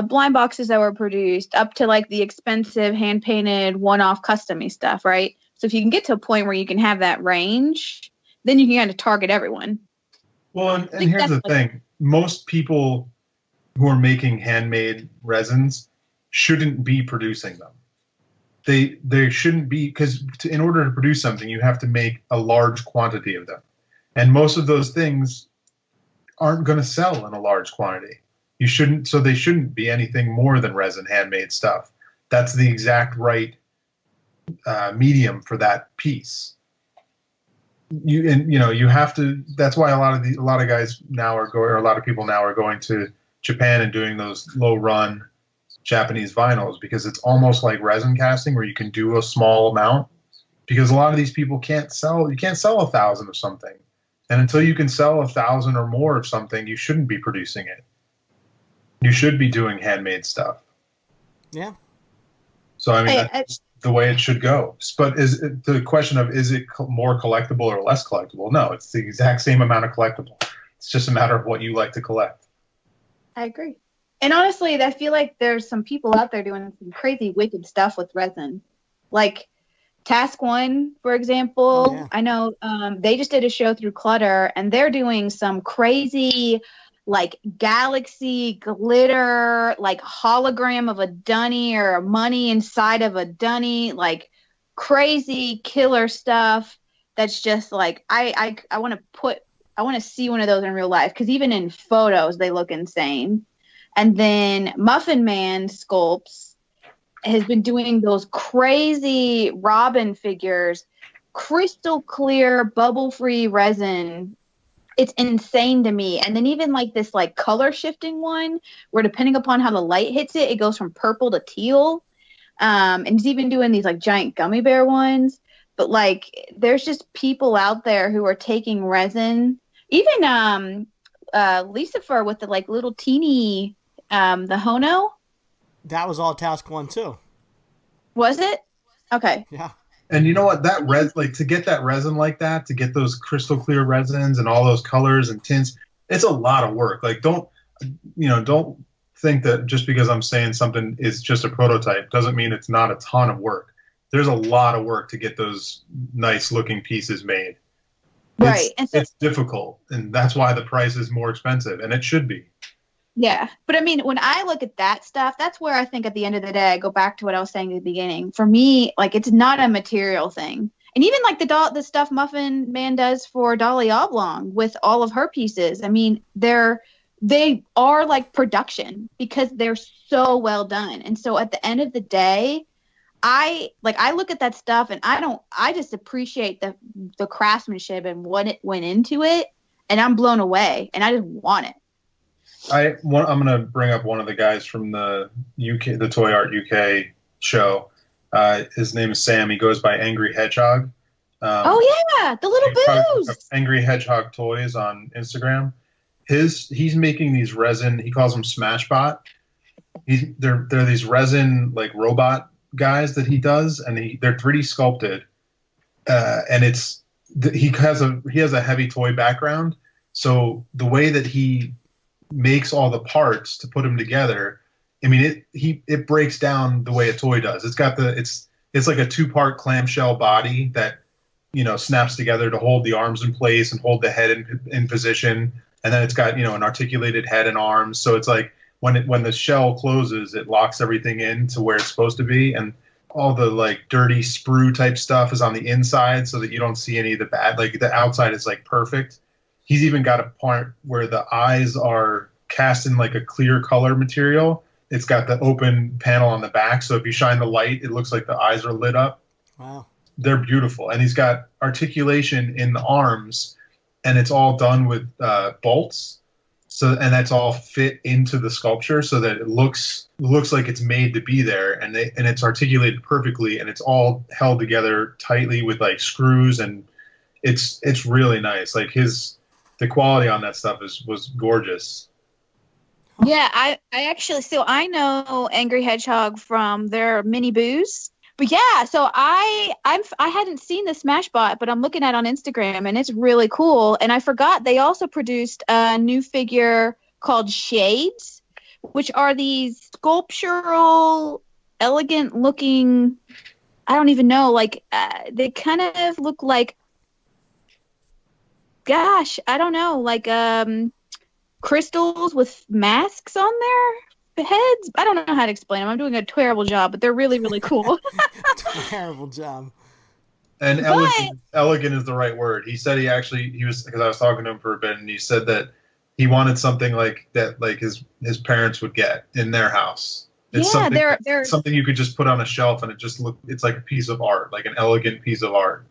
A: blind boxes that were produced up to like the expensive hand painted one-off custom-y stuff, right? So if you can get to a point where you can have that range, then you can kind of target everyone.
C: Well, and here's the thing. Most people who are making handmade resins shouldn't be producing them. They shouldn't be, because in order to produce something, you have to make a large quantity of them. And most of those things aren't going to sell in a large quantity. So they shouldn't be anything more than resin handmade stuff. That's the exact right medium for that piece. You have to. That's why a lot of guys now are going, or a lot of people now are going to Japan and doing those low run Japanese vinyls, because it's almost like resin casting where you can do a small amount, because a lot of these people can't sell 1,000 of something, and until you can sell 1,000 or more of something, you shouldn't be producing it. You should be doing handmade stuff.
B: Yeah. So
C: I mean, that's the way it should go. But is it more collectible or less collectible? No, it's the exact same amount of collectible. It's just a matter of what you like to collect.
A: I agree. And honestly, I feel like there's some people out there doing some crazy, wicked stuff with resin. Like Task One, for example. Oh, yeah. I know they just did a show through Clutter, and they're doing some crazy, like, galaxy glitter, like hologram of a dunny or a money inside of a dunny, like crazy killer stuff. That's just like, I want to put I want to see one of those in real life because even in photos they look insane. And then Muffin Man Sculpts has been doing those crazy Robin figures, crystal clear, bubble-free resin. It's insane to me. And then even like this like color shifting one where depending upon how the light hits it, it goes from purple to teal. And he's even doing these like giant gummy bear ones. But like there's just people out there who are taking resin. Even Lucifer with the like little teeny the Hono.
B: That was all task 1 too.
A: Was it? Okay.
B: Yeah.
C: And you know what? That like to get that resin like that, to get those crystal clear resins and all those colors and tints, it's a lot of work. Like don't think that just because I'm saying something is just a prototype doesn't mean it's not a ton of work. There's a lot of work to get those nice looking pieces made.
A: Right.
C: It's difficult, and that's why the price is more expensive, and it should be.
A: Yeah. But I mean, when I look at that stuff, that's where I think at the end of the day, I go back to what I was saying at the beginning. For me, like it's not a material thing. And even like the stuff Muffin Man does for Dolly Oblong with all of her pieces. I mean, they are like production because they're so well done. And so at the end of the day, I look at that stuff and I just appreciate the craftsmanship and what it went into it, and I'm blown away and I just want it.
C: I'm going to bring up one of the guys from the UK, the Toy Art UK show. His name is Sam. He goes by Angry Hedgehog.
A: Oh yeah, the little boos.
C: Angry Hedgehog Toys on Instagram. He's making these resin. He calls them Smashbot. They're these resin like robot guys that he does, and they're 3D sculpted. And he has a heavy toy background, so the way that he makes all the parts to put them together, I mean it breaks down the way a toy does. It's got it's like a 2-part clamshell body that snaps together to hold the arms in place and hold the head in position, and then it's got an articulated head and arms, so it's like when the shell closes, it locks everything in to where it's supposed to be, and all the like dirty sprue type stuff is on the inside so that you don't see any of the bad. Like the outside is like perfect. He's even got a part where the eyes are cast in like a clear color material. It's got the open panel on the back, so if you shine the light, it looks like the eyes are lit up.
B: Wow.
C: They're beautiful. And he's got articulation in the arms, and it's all done with bolts. And that's all fit into the sculpture so that it looks like it's made to be there, and it's articulated perfectly, and it's all held together tightly with like screws, and it's really nice. Like the quality on that stuff was gorgeous.
A: Yeah, I actually, so I know Angry Hedgehog from their mini boos. But yeah, so I hadn't seen the Smashbot, but I'm looking at it on Instagram and it's really cool. And I forgot they also produced a new figure called Shades, which are these sculptural, elegant looking, I don't even know, like they kind of look like, gosh, I don't know, like crystals with masks on their heads. I don't know how to explain them. I'm doing a terrible job, but they're really, really cool.
B: Terrible job.
C: And elegant is the right word. He said he was, because I was talking to him for a bit, and he said that he wanted something like that, like his parents would get in their house. It's they're something you could just put on a shelf, and it's like a piece of art, like an elegant piece of art.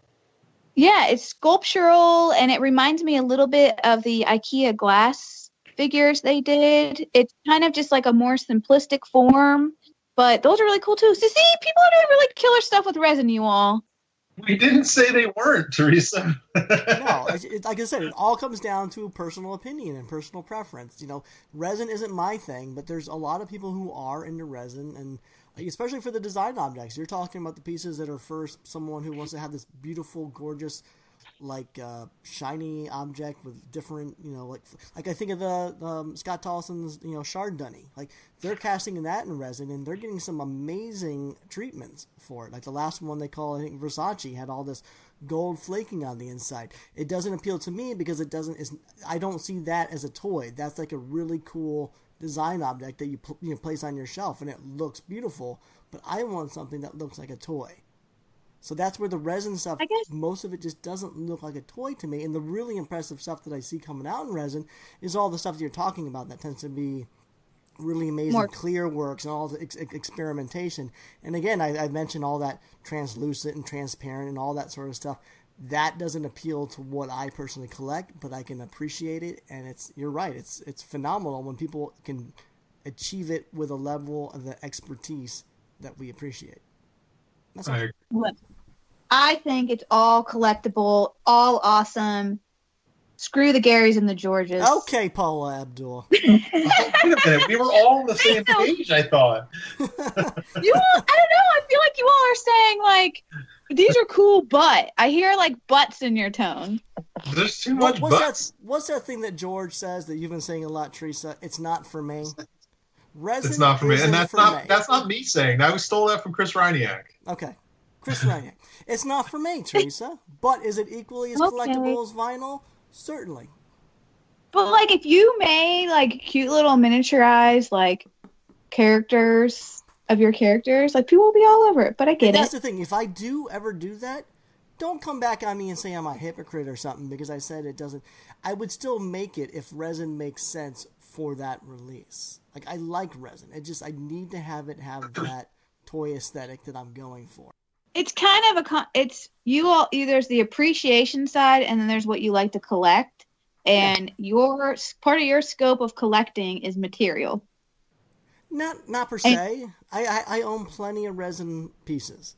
A: Yeah, it's sculptural, and it reminds me a little bit of the IKEA glass figures they did. It's kind of just like a more simplistic form, but those are really cool too. So see, people are doing really killer stuff with resin, you all.
C: We didn't say they weren't, Theresa.
B: No, like I said, it all comes down to personal opinion and personal preference. Resin isn't my thing, but there's a lot of people who are into resin, and especially for the design objects. You're talking about the pieces that are for someone who wants to have this beautiful, gorgeous, like shiny object with different, like I think of the Scott Tolson's, Shard Dunny. Like they're casting that in resin, and they're getting some amazing treatments for it. Like the last one they call, I think Versace, had all this gold flaking on the inside. It doesn't appeal to me because I don't see that as a toy. That's like a really cool design object that you place on your shelf, and it looks beautiful. But I want something that looks like a toy. So that's where the resin stuff,
A: I guess.
B: most of it just doesn't look like a toy to me. And the really impressive stuff that I see coming out in resin is all the stuff that you're talking about that tends to be really amazing
A: More
B: clear works and all the experimentation. And again, I mentioned all that translucent and transparent and all that sort of stuff. That doesn't appeal to what I personally collect, but I can appreciate it. And you're right, it's phenomenal when people can achieve it with a level of the expertise that we appreciate. That's all.
A: Look, I think it's all collectible, all awesome. Screw the Garys and the Georges.
B: Okay, Paula Abdul.
C: Wait a minute. We were all on the same page, I thought.
A: You all, I don't know. I feel like you all are saying, like, these are cool, but I hear, like, butts in your tone.
C: There's too much butts.
B: What's that thing that George says that you've been saying a lot, Theresa? It's not for me. Resin
C: It's not for me. And
B: isn't for me.
C: that's not me saying. I stole that from Chris Reiniak.
B: Okay. Chris Reiniak. It's not for me, Theresa. But is it equally as collectible as vinyl? Certainly.
A: But, like, if you made, like, cute little miniaturized, like, characters of your characters, like, people will be all over it. But I get
B: That's
A: it.
B: the thing. If I do ever do that, don't come back on me and say I'm a hypocrite or something because I said it doesn't. I would still make it if resin makes sense for that release. Like, I like resin. I need to have it have that toy aesthetic that I'm going for.
A: It's kind of it's you all. There's the appreciation side, and then there's what you like to collect. And your part of your scope of collecting is material.
B: Not per se. I own plenty of resin pieces.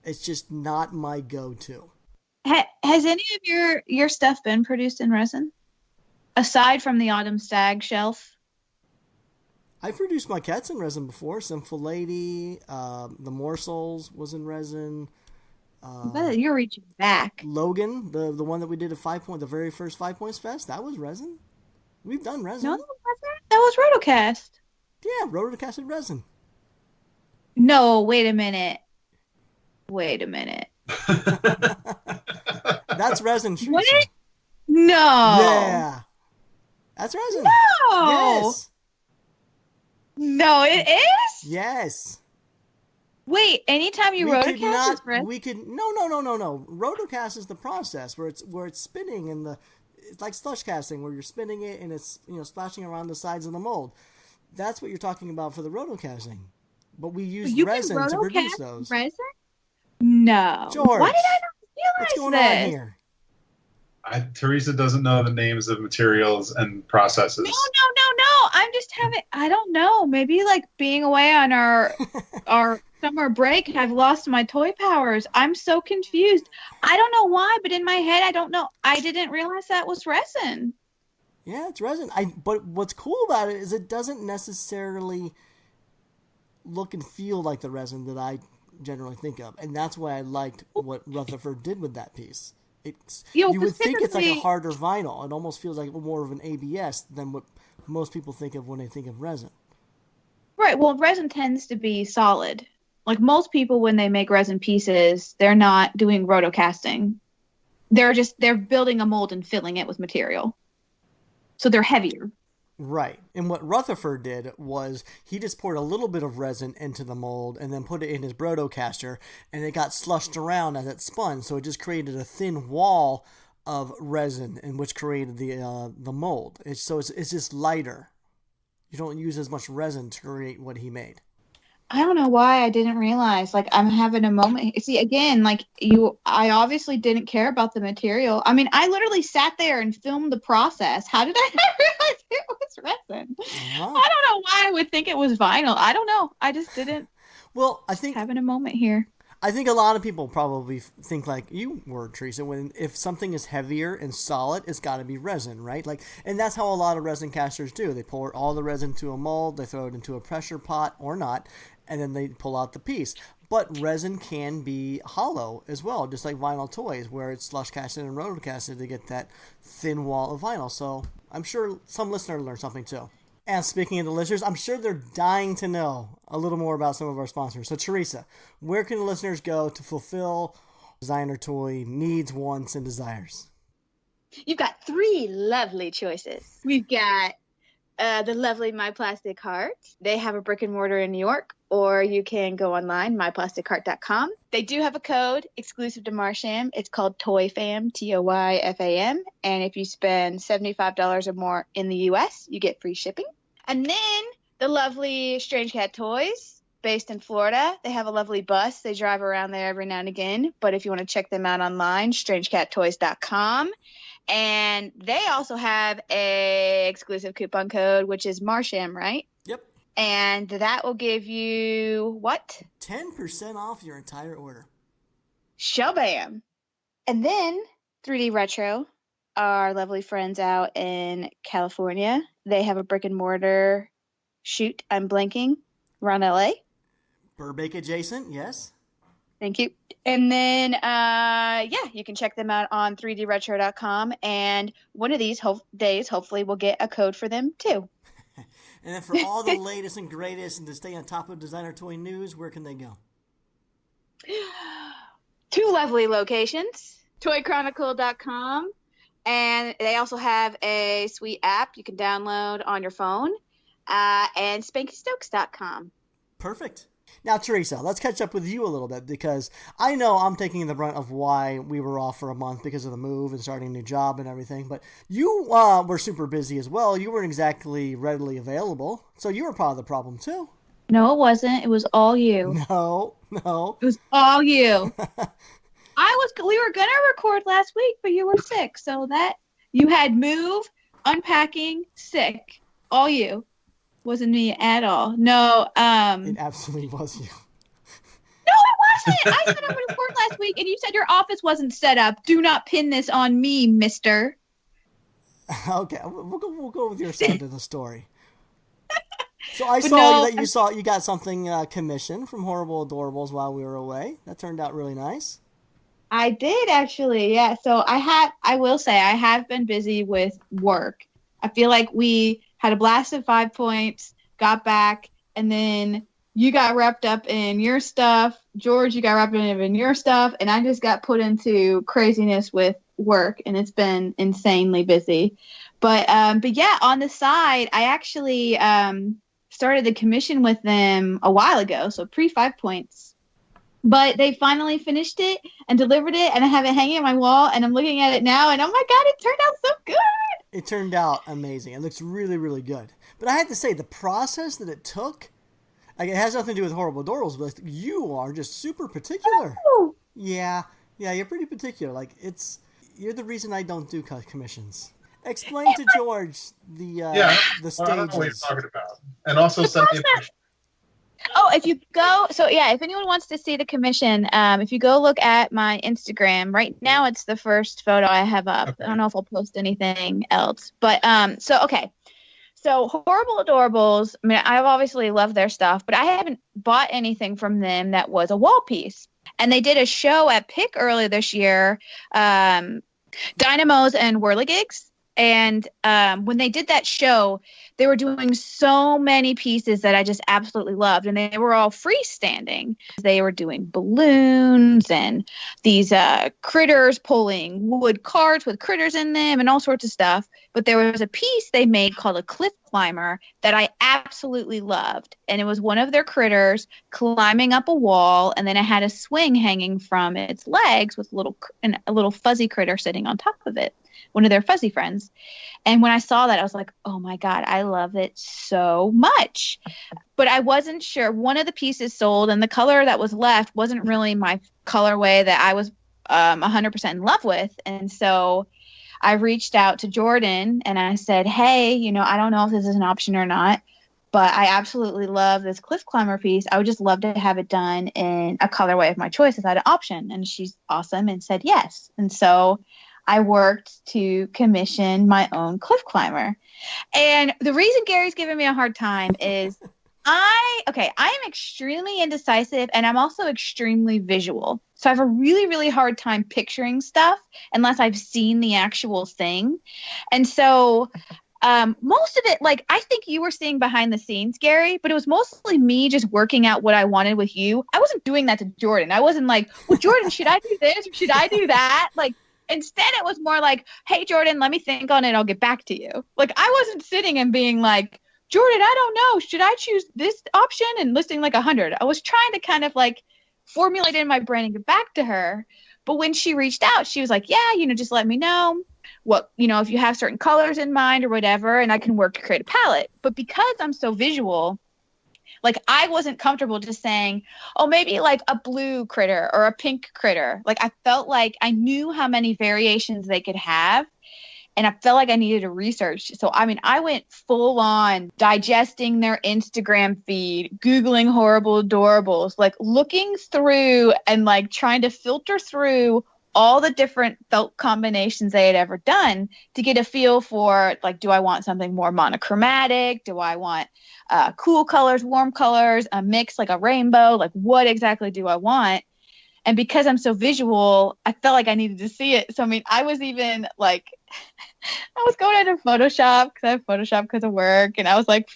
B: It's just not my go-to.
A: Has any of your stuff been produced in resin? Aside from the Autumn Stag shelf?
B: I produced maquettes in resin before. Sinful Lady, the Morsels was in resin.
A: You're reaching back.
B: Logan, the one that we did at 5 Point, the very first 5 Points Fest, that was resin. We've done resin.
A: No, that was Rotocast.
B: Yeah, rotocasted resin.
A: No, wait a minute.
B: That's resin. Theresa.
A: What? No.
B: Yeah. That's resin.
A: No.
B: Yes.
A: No, it is?
B: Yes.
A: Wait, anytime you rotocast is resin?
B: No. Rotocast is the process where it's spinning and it's like slush casting where you're spinning it and it's splashing around the sides of the mold. That's what you're talking about for the rotocasting. But we use resin to produce those.
A: Resin? No.
B: George,
A: why did I not realize
B: what's going
A: this?
B: on here?
C: Teresa doesn't know the names of materials and processes.
A: No. I'm just I don't know. Maybe like being away on our summer break, I've lost my toy powers. I'm so confused. I don't know why, but in my head, I don't know. I didn't realize that was resin.
B: Yeah, it's resin. But what's cool about it is it doesn't necessarily look and feel like the resin that I generally think of. And that's why I liked what Rutherford did with that piece. You would think it's like a harder vinyl. It almost feels like more of an ABS than what most people think of when they think of resin.
A: Right. Well, resin tends to be solid. Like most people, when they make resin pieces, they're not doing rotocasting. They're building a mold and filling it with material. So they're heavier.
B: Right. And what Rutherford did was he just poured a little bit of resin into the mold and then put it in his brotocaster, and it got slushed around as it spun. So it just created a thin wall of resin, in which created the mold. It's just lighter. You don't use as much resin to create what he made.
A: I don't know why I didn't realize. Like, I'm having a moment. See, again, like I obviously didn't care about the material. I mean, I literally sat there and filmed the process. How did I not realize it was resin? I don't know why I would think it was vinyl. I don't know. I just didn't.
B: Well, I think
A: having a moment here.
B: I think a lot of people probably think like you were, Theresa, if something is heavier and solid, it's got to be resin, right? Like, and that's how a lot of resin casters do. They pour all the resin into a mold, they throw it into a pressure pot or not, and then they pull out the piece. But resin can be hollow as well, just like vinyl toys, where it's slush casted and rotocasted to get that thin wall of vinyl. So I'm sure some listener learned something too. And speaking of the listeners, I'm sure they're dying to know a little more about some of our sponsors. So Theresa, where can the listeners go to fulfill designer toy needs, wants, and desires?
A: You've got 3 lovely choices. We've got the lovely My Plastic Heart. They have a brick and mortar in New York, or you can go online, myplasticheart.com. They do have a code exclusive to Marsham. It's called TOYFAM, TOYFAM. And if you spend $75 or more in the US, you get free shipping. And then the lovely Strange Cat Toys, based in Florida. They have a lovely bus. They drive around there every now and again. But if you want to check them out online, strangecattoys.com. And they also have a exclusive coupon code, which is Marsham, right?
B: Yep.
A: And that will give you what?
B: 10% off your entire order.
A: Shabam. And then 3D Retro, our lovely friends out in California. They have a brick and mortar, shoot, I'm blanking, around LA.
B: Burbank adjacent, yes.
A: Thank you. And then, you can check them out on 3dretro.com. And one of these days, hopefully, we'll get a code for them, too.
B: And then for all the latest and greatest and to stay on top of designer toy news, where can they go?
A: 2 lovely locations, toychronicle.com. And they also have a sweet app you can download on your phone, and spankystokes.com.
B: Perfect. Now, Theresa, let's catch up with you a little bit, because I know I'm taking the brunt of why we were off for a month because of the move and starting a new job and everything. But you were super busy as well. You weren't exactly readily available. So you were part of the problem, too.
A: No, it wasn't. It was all you.
B: No.
A: It was all you. We were going to record last week, but you were sick. So that you had move, unpacking, sick. All you. Wasn't me at all. No.
B: It absolutely was you.
A: No, it wasn't. I said I would record last week, and you said your office wasn't set up. Do not pin this on me, mister.
B: Okay, we'll go with your side of the story. So I saw you got something commissioned from Horrible Adorables while we were away. That turned out really nice.
A: I did, actually, yeah. So I will say I have been busy with work. I feel like we had a blast at 5 Points, got back, and then you got wrapped up in your stuff. George, you got wrapped up in your stuff, and I just got put into craziness with work, and it's been insanely busy. But yeah, on the side, I actually started the commission with them a while ago, so pre-5 Points. But they finally finished it and delivered it, and I have it hanging on my wall, and I'm looking at it now, and oh my God, it turned out so good!
B: It turned out amazing. It looks really, really good. But I had to say, the process that it took, like, it has nothing to do with Horrible Adorables, but you are just super particular.
A: Oh.
B: Yeah, you're pretty particular. Like, you're the reason I don't do commissions. Explain to George the stages.
C: I don't know what you're talking about. And also send me a picture.
A: Oh, if you go, if anyone wants to see the commission, if you go look at my Instagram, right now it's the first photo I have up. Okay. I don't know if I'll post anything else, but, so Horrible Adorables, I mean, I've obviously loved their stuff, but I haven't bought anything from them that was a wall piece. And they did a show at PIC earlier this year, Dynamos and Whirligigs. And when they did that show, they were doing so many pieces that I just absolutely loved. And they were all freestanding. They were doing balloons and these critters pulling wood carts with critters in them and all sorts of stuff. But there was a piece they made called a cliff climber that I absolutely loved. And it was one of their critters climbing up a wall. And then it had a swing hanging from its legs with a little fuzzy critter sitting on top of it. One of their fuzzy friends. And when I saw that, I was like, oh my God, I love it so much. But I wasn't sure. One of the pieces sold, and the color that was left wasn't really my colorway that I was 100% in love with. And so I reached out to Jordan and I said, hey, I don't know if this is an option or not, but I absolutely love this cliff climber piece. I would just love to have it done in a colorway of my choice. Is that an option? And she's awesome and said yes. And so I worked to commission my own cliff climber. And the reason Gary's giving me a hard time is I am extremely indecisive, and I'm also extremely visual. So I have a really, really hard time picturing stuff unless I've seen the actual thing. And so most of it, like, I think you were seeing behind the scenes, Gary, but it was mostly me just working out what I wanted with you. I wasn't doing that to Jordan. I wasn't like, well, Jordan, should I do this or should I do that? Like, Instead, it was more like, hey, Jordan, let me think on it. I'll get back to you. Like, I wasn't sitting and being like, Jordan, I don't know. Should I choose this option? And listing like 100. I was trying to kind of like formulate it in my brain and get back to her. But when she reached out, she was like, yeah, just let me know what, if you have certain colors in mind or whatever, and I can work to create a palette. But because I'm so visual, like, I wasn't comfortable just saying, oh, maybe like a blue critter or a pink critter. Like, I felt like I knew how many variations they could have, and I felt like I needed to research. So, I went full on digesting their Instagram feed, Googling horrible adorables, like looking through and like trying to filter through all the different felt combinations they had ever done to get a feel for, like, do I want something more monochromatic? Do I want cool colors, warm colors, a mix, like a rainbow? Like, what exactly do I want? And because I'm so visual, I felt like I needed to see it. So, I was even like, I was going into Photoshop because I have Photoshop because of work. And I was like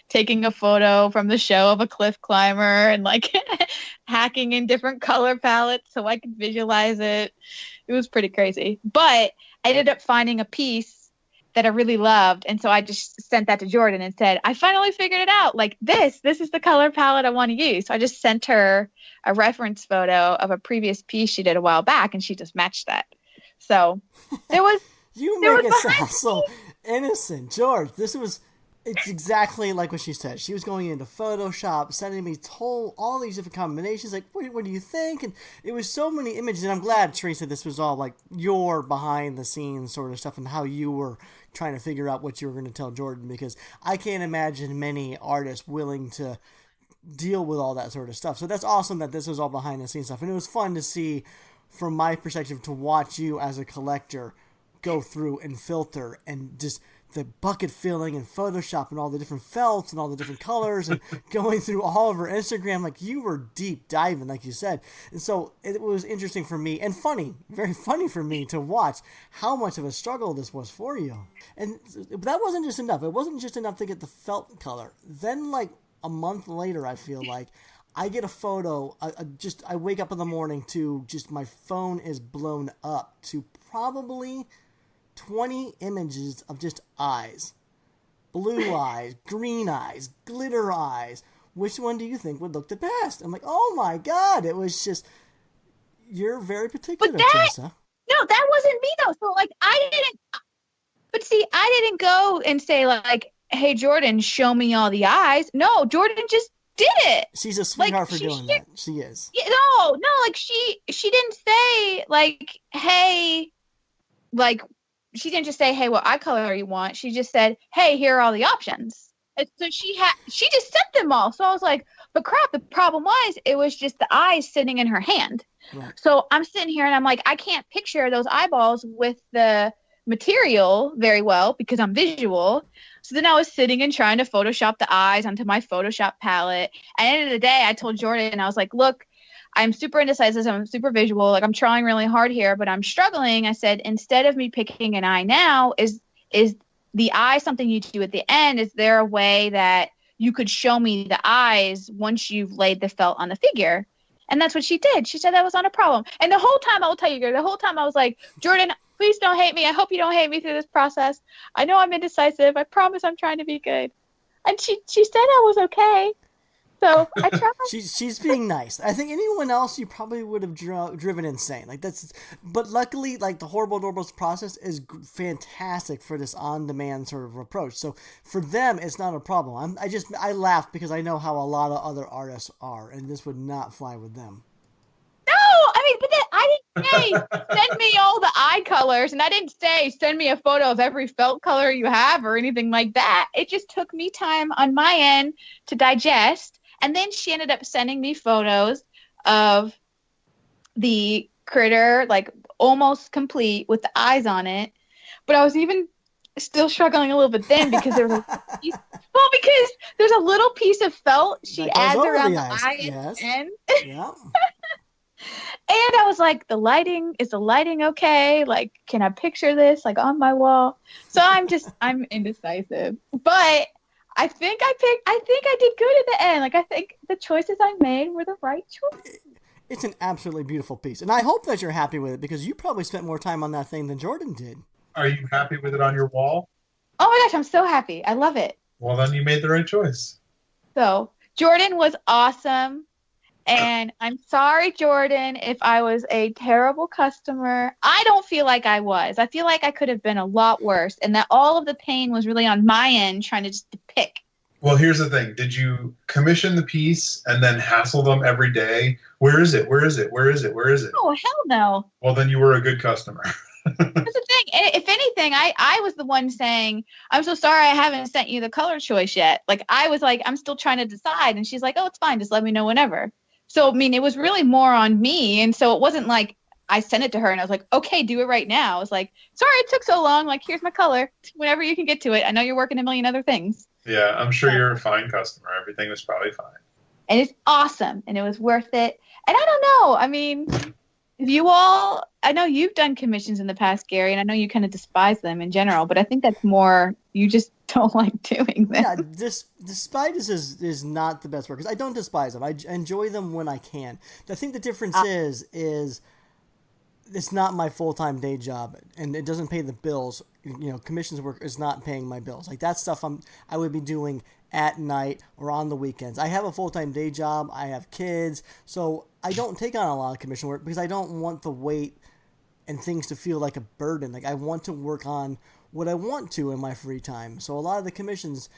A: taking a photo from the show of a cliff climber and like hacking in different color palettes so I could visualize it. It was pretty crazy. But I ended up finding a piece that I really loved. And so I just sent that to Jordan and said, I finally figured it out. Like, this is the color palette I want to use. So I just sent her a reference photo of a previous piece she did a while back, and she just matched that. So there was
B: You make it sound so innocent, George. It's exactly like what she said. She was going into Photoshop, sending me all these different combinations. Like, what do you think? And it was so many images. And I'm glad, Theresa, this was all like your behind the scenes sort of stuff and how you were trying to figure out what you were going to tell Jordan, because I can't imagine many artists willing to deal with all that sort of stuff. So that's awesome that this was all behind the scenes stuff. And it was fun to see, from my perspective, to watch you as a collector go through and filter and just the bucket filling and Photoshop and all the different felts and all the different colors and going through all of her Instagram. Like, you were deep diving, like you said. And so it was interesting for me and funny, very funny for me to watch how much of a struggle this was for you. And that wasn't just enough. It wasn't just enough to get the felt color. Then, like, a month later, I feel like, I get a photo, I wake up in the morning to just my phone is blown up to probably 20 images of just eyes. Blue eyes, green eyes, glitter eyes. Which one do you think would look the best? I'm like, oh my God, it was just, you're very particular, Theresa.
A: No, that wasn't me though. So like, I didn't go and say like, hey, Jordan, show me all the eyes. No, Jordan just did it.
B: She's a sweetheart for doing that. She is.
A: No, like she didn't say like, hey, like, she didn't just say, hey, what eye color you want? She just said, hey, here are all the options. And so she just sent them all. So I was like, but crap, the problem was it was just the eyes sitting in her hand. Right. So I'm sitting here and I'm like, I can't picture those eyeballs with the material very well because I'm visual. So then I was sitting and trying to Photoshop the eyes onto my Photoshop palette. And at the end of the day, I told Jordan, I was like, look, I'm super indecisive. I'm super visual. Like, I'm trying really hard here, but I'm struggling. I said, instead of me picking an eye now, is the eye something you do at the end? Is there a way that you could show me the eyes once you've laid the felt on the figure? And that's what she did. She said that was not a problem. And the whole time, I will tell you, the whole time I was like, Jordan, please don't hate me. I hope you don't hate me through this process. I know I'm indecisive. I promise I'm trying to be good. And she said I was okay. So I tried.
B: She's being nice. I think anyone else you probably would have driven insane. Like, but luckily, like, the Horrible Adorables process is fantastic for this on-demand sort of approach. So for them, it's not a problem. I laugh because I know how a lot of other artists are, and this would not fly with them.
A: No, but then I didn't say send me all the eye colors, and I didn't say send me a photo of every felt color you have or anything like that. It just took me time on my end to digest. And then she ended up sending me photos of the critter, like almost complete with the eyes on it. But I was even still struggling a little bit then because there was because there's a little piece of felt she adds around the eye at the end. Yeah. And I was like, is the lighting okay? Like, can I picture this like on my wall? So I'm indecisive. But I think I did good at the end. Like, I think the choices I made were the right choices.
B: It's an absolutely beautiful piece. And I hope that you're happy with it because you probably spent more time on that thing than Jordan did.
C: Are you happy with it on your wall?
A: Oh my gosh, I'm so happy. I love it.
C: Well, then you made the right choice.
A: So Jordan was awesome. And I'm sorry, Jordan, if I was a terrible customer. I don't feel like I was. I feel like I could have been a lot worse, and that all of the pain was really on my end trying to just pick.
C: Well, here's the thing. Did you commission the piece and then hassle them every day? Where is it? Where is it? Where is it? Where is it?
A: Oh, hell no.
C: Well, then you were a good customer.
A: That's the thing. If anything, I was the one saying, I'm so sorry I haven't sent you the color choice yet. Like, I was like, I'm still trying to decide. And she's like, oh, it's fine. Just let me know whenever. So, I mean, it was really more on me. And so it wasn't like I sent it to her and I was like, okay, do it right now. I was like, sorry it took so long. Like, here's my color. Whenever you can get to it. I know you're working a million other things.
C: Yeah, I'm sure you're a fine customer. Everything was probably fine.
A: And it's awesome. And it was worth it. And I don't know. I mean, you all, I know you've done commissions in the past, Gary, and I know you kind of despise them in general, but I think that's more you just don't like doing them.
B: Yeah, despise is not the best word because I don't despise them. I enjoy them when I can. I think the difference is it's not my full-time day job and it doesn't pay the bills. You know, commissions work is not paying my bills. Like that stuff I would be doing at night or on the weekends. I have a full-time day job. I have kids, so I don't take on a lot of commission work because I don't want the weight and things to feel like a burden. Like I want to work on what I want to in my free time. So a lot of the commissions,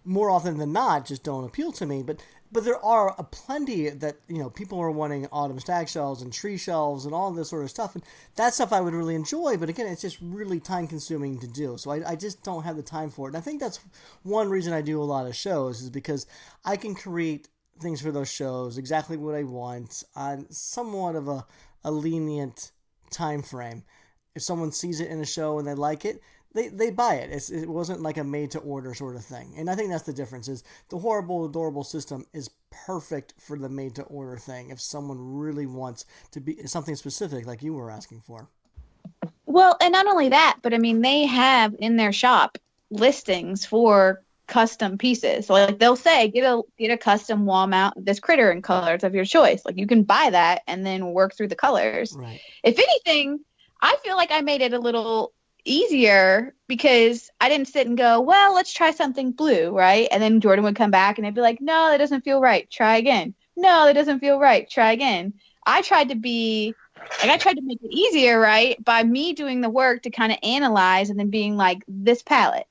B: more often than not, just don't appeal to me. But there are a plenty that, you know, people are wanting autumn stag shelves and tree shelves and all this sort of stuff. And that stuff I would really enjoy. But again, it's just really time consuming to do. So I just don't have the time for it. And I think that's one reason I do a lot of shows is because I can create things for those shows exactly what I want on somewhat of a lenient time frame. If someone sees it in a show and they like it, they buy it. It wasn't like a made-to-order sort of thing. And I think that's the difference is the Horrible Adorable system is perfect for the made-to-order thing if someone really wants to be something specific like you were asking for.
A: Well, and not only that, but I mean, they have in their shop listings for custom pieces. So like they'll say, get a custom wall mount of this critter in colors of your choice. Like you can buy that and then work through the colors.
B: Right.
A: If anything, I feel like I made it a little easier because I didn't sit and go, well, let's try something blue, right? And then Jordan would come back and I'd be like, no, that doesn't feel right. Try again. No, that doesn't feel right. Try again. I tried to make it easier, right? By me doing the work to kind of analyze and then being like, this palette,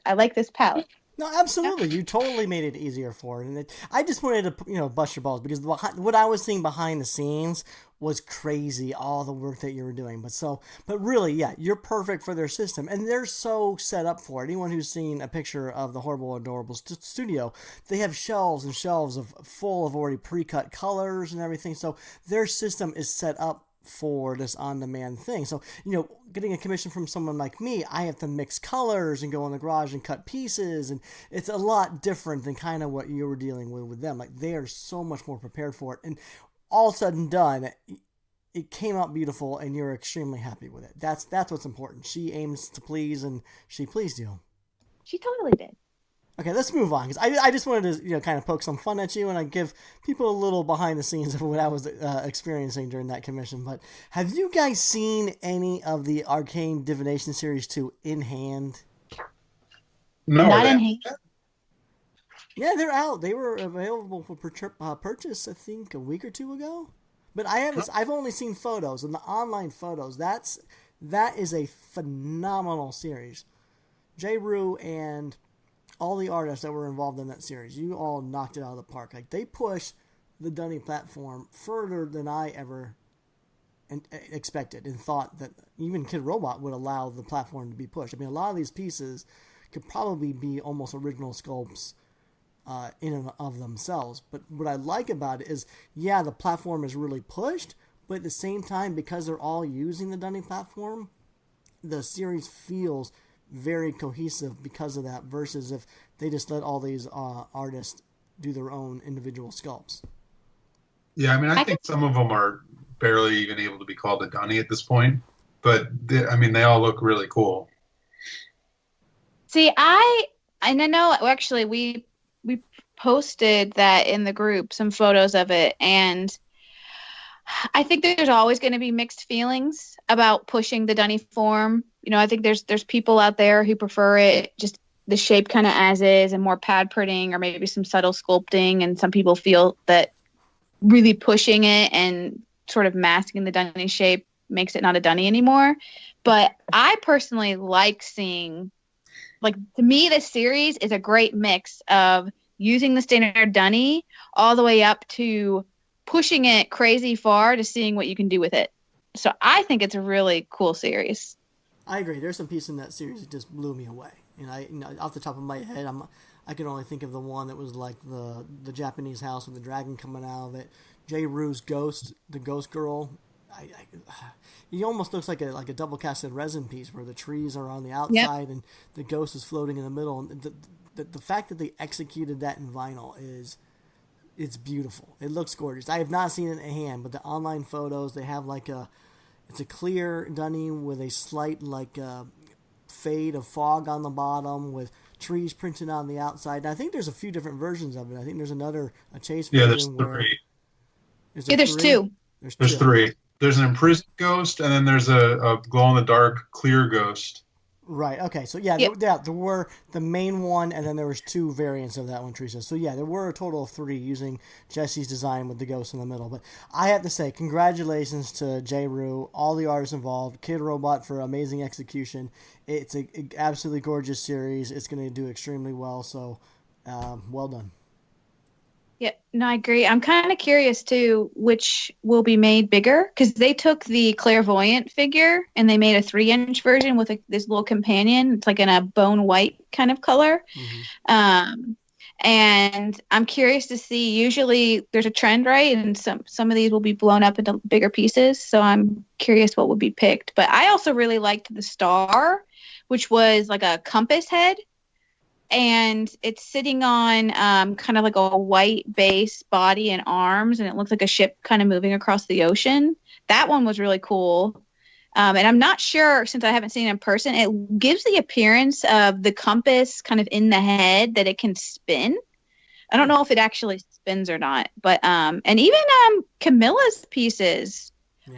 A: I like this palette.
B: No, absolutely. You totally made it easier for it. And I just wanted to, bust your balls because what I was seeing behind the scenes was crazy, all the work that you were doing. But really, yeah, you're perfect for their system. And they're so set up for it. Anyone who's seen a picture of the Horrible Adorable studio, they have shelves and shelves full of already pre-cut colors and everything. So their system is set up for this on-demand thing. So, getting a commission from someone like me, I have to mix colors and go in the garage and cut pieces, and it's a lot different than kind of what you were dealing with them. Like, they are so much more prepared for it, and all said and done, it came out beautiful, and you're extremely happy with it. That's what's important. She aims to please, and she pleased you.
A: She totally did.
B: Okay, let's move on, because I just wanted to, kind of poke some fun at you, and I give people a little behind the scenes of what I was experiencing during that commission. But have you guys seen any of the Arcane Divination Series 2 in hand?
C: No.
A: Not in hand.
B: Yeah, they're out. They were available for purchase, I think, a week or two ago. But I've only seen photos, and the online photos, that is a phenomenal series. J. Rue and all the artists that were involved in that series, you all knocked it out of the park. Like, they pushed the Dunny platform further than I ever expected and thought that even Kid Robot would allow the platform to be pushed. I mean, a lot of these pieces could probably be almost original sculpts in and of themselves. But what I like about it is, yeah, the platform is really pushed, but at the same time, because they're all using the Dunny platform, the series feels very cohesive because of that, versus if they just let all these artists do their own individual sculpts.
C: Yeah, I mean, I think some of them are barely even able to be called a Dunny at this point, but they all look really cool.
A: See, I know actually we posted that in the group, some photos of it, and I think there's always going to be mixed feelings about pushing the dunny form. You know, I think there's people out there who prefer it just the shape kind of as is and more pad printing or maybe some subtle sculpting. And some people feel that really pushing it and sort of masking the dunny shape makes it not a dunny anymore. But I personally like seeing, like, to me, this series is a great mix of using the standard dunny all the way up to pushing it crazy far to seeing what you can do with it. So I think it's a really cool series.
B: I agree. There's some pieces in that series that just blew me away. And off the top of my head, I can only think of the one that was like the Japanese house with the dragon coming out of it. J. Rue's ghost, the ghost girl. He almost looks like a double casted resin piece where the trees are on the outside and the ghost is floating in the middle. And the fact that they executed that in vinyl it's beautiful. It looks gorgeous. I have not seen it in hand, but the online photos, they have it's a clear dunny with a slight fade of fog on the bottom with trees printed on the outside. And I think there's a few different versions of it. I think there's a chase version.
C: Yeah, there's three.
A: There's two.
C: There's three. There's an imprisoned ghost, and then there's a glow-in-the-dark clear ghost.
B: Right. Okay. So there were the main one, and then there was two variants of that one, Theresa. So there were a total of 3 using Jesse's design with the ghost in the middle. But I have to say, congratulations to J. Rue, all the artists involved, Kid Robot for amazing execution. It's an absolutely gorgeous series. It's going to do extremely well. So, well done.
A: Yeah, no, I agree. I'm kind of curious too, which will be made bigger, because they took the clairvoyant figure and they made a 3-inch version with this little companion. It's like in a bone white kind of color. Mm-hmm. And I'm curious to see. Usually there's a trend, right? And some of these will be blown up into bigger pieces. So I'm curious what would be picked. But I also really liked the star, which was like a compass head. And it's sitting on kind of like a white base body and arms, and it looks like a ship kind of moving across the ocean. That one was really cool. And I'm not sure, since I haven't seen it in person, it gives the appearance of the compass kind of in the head that it can spin. I don't know if it actually spins or not. But and even Camilla's pieces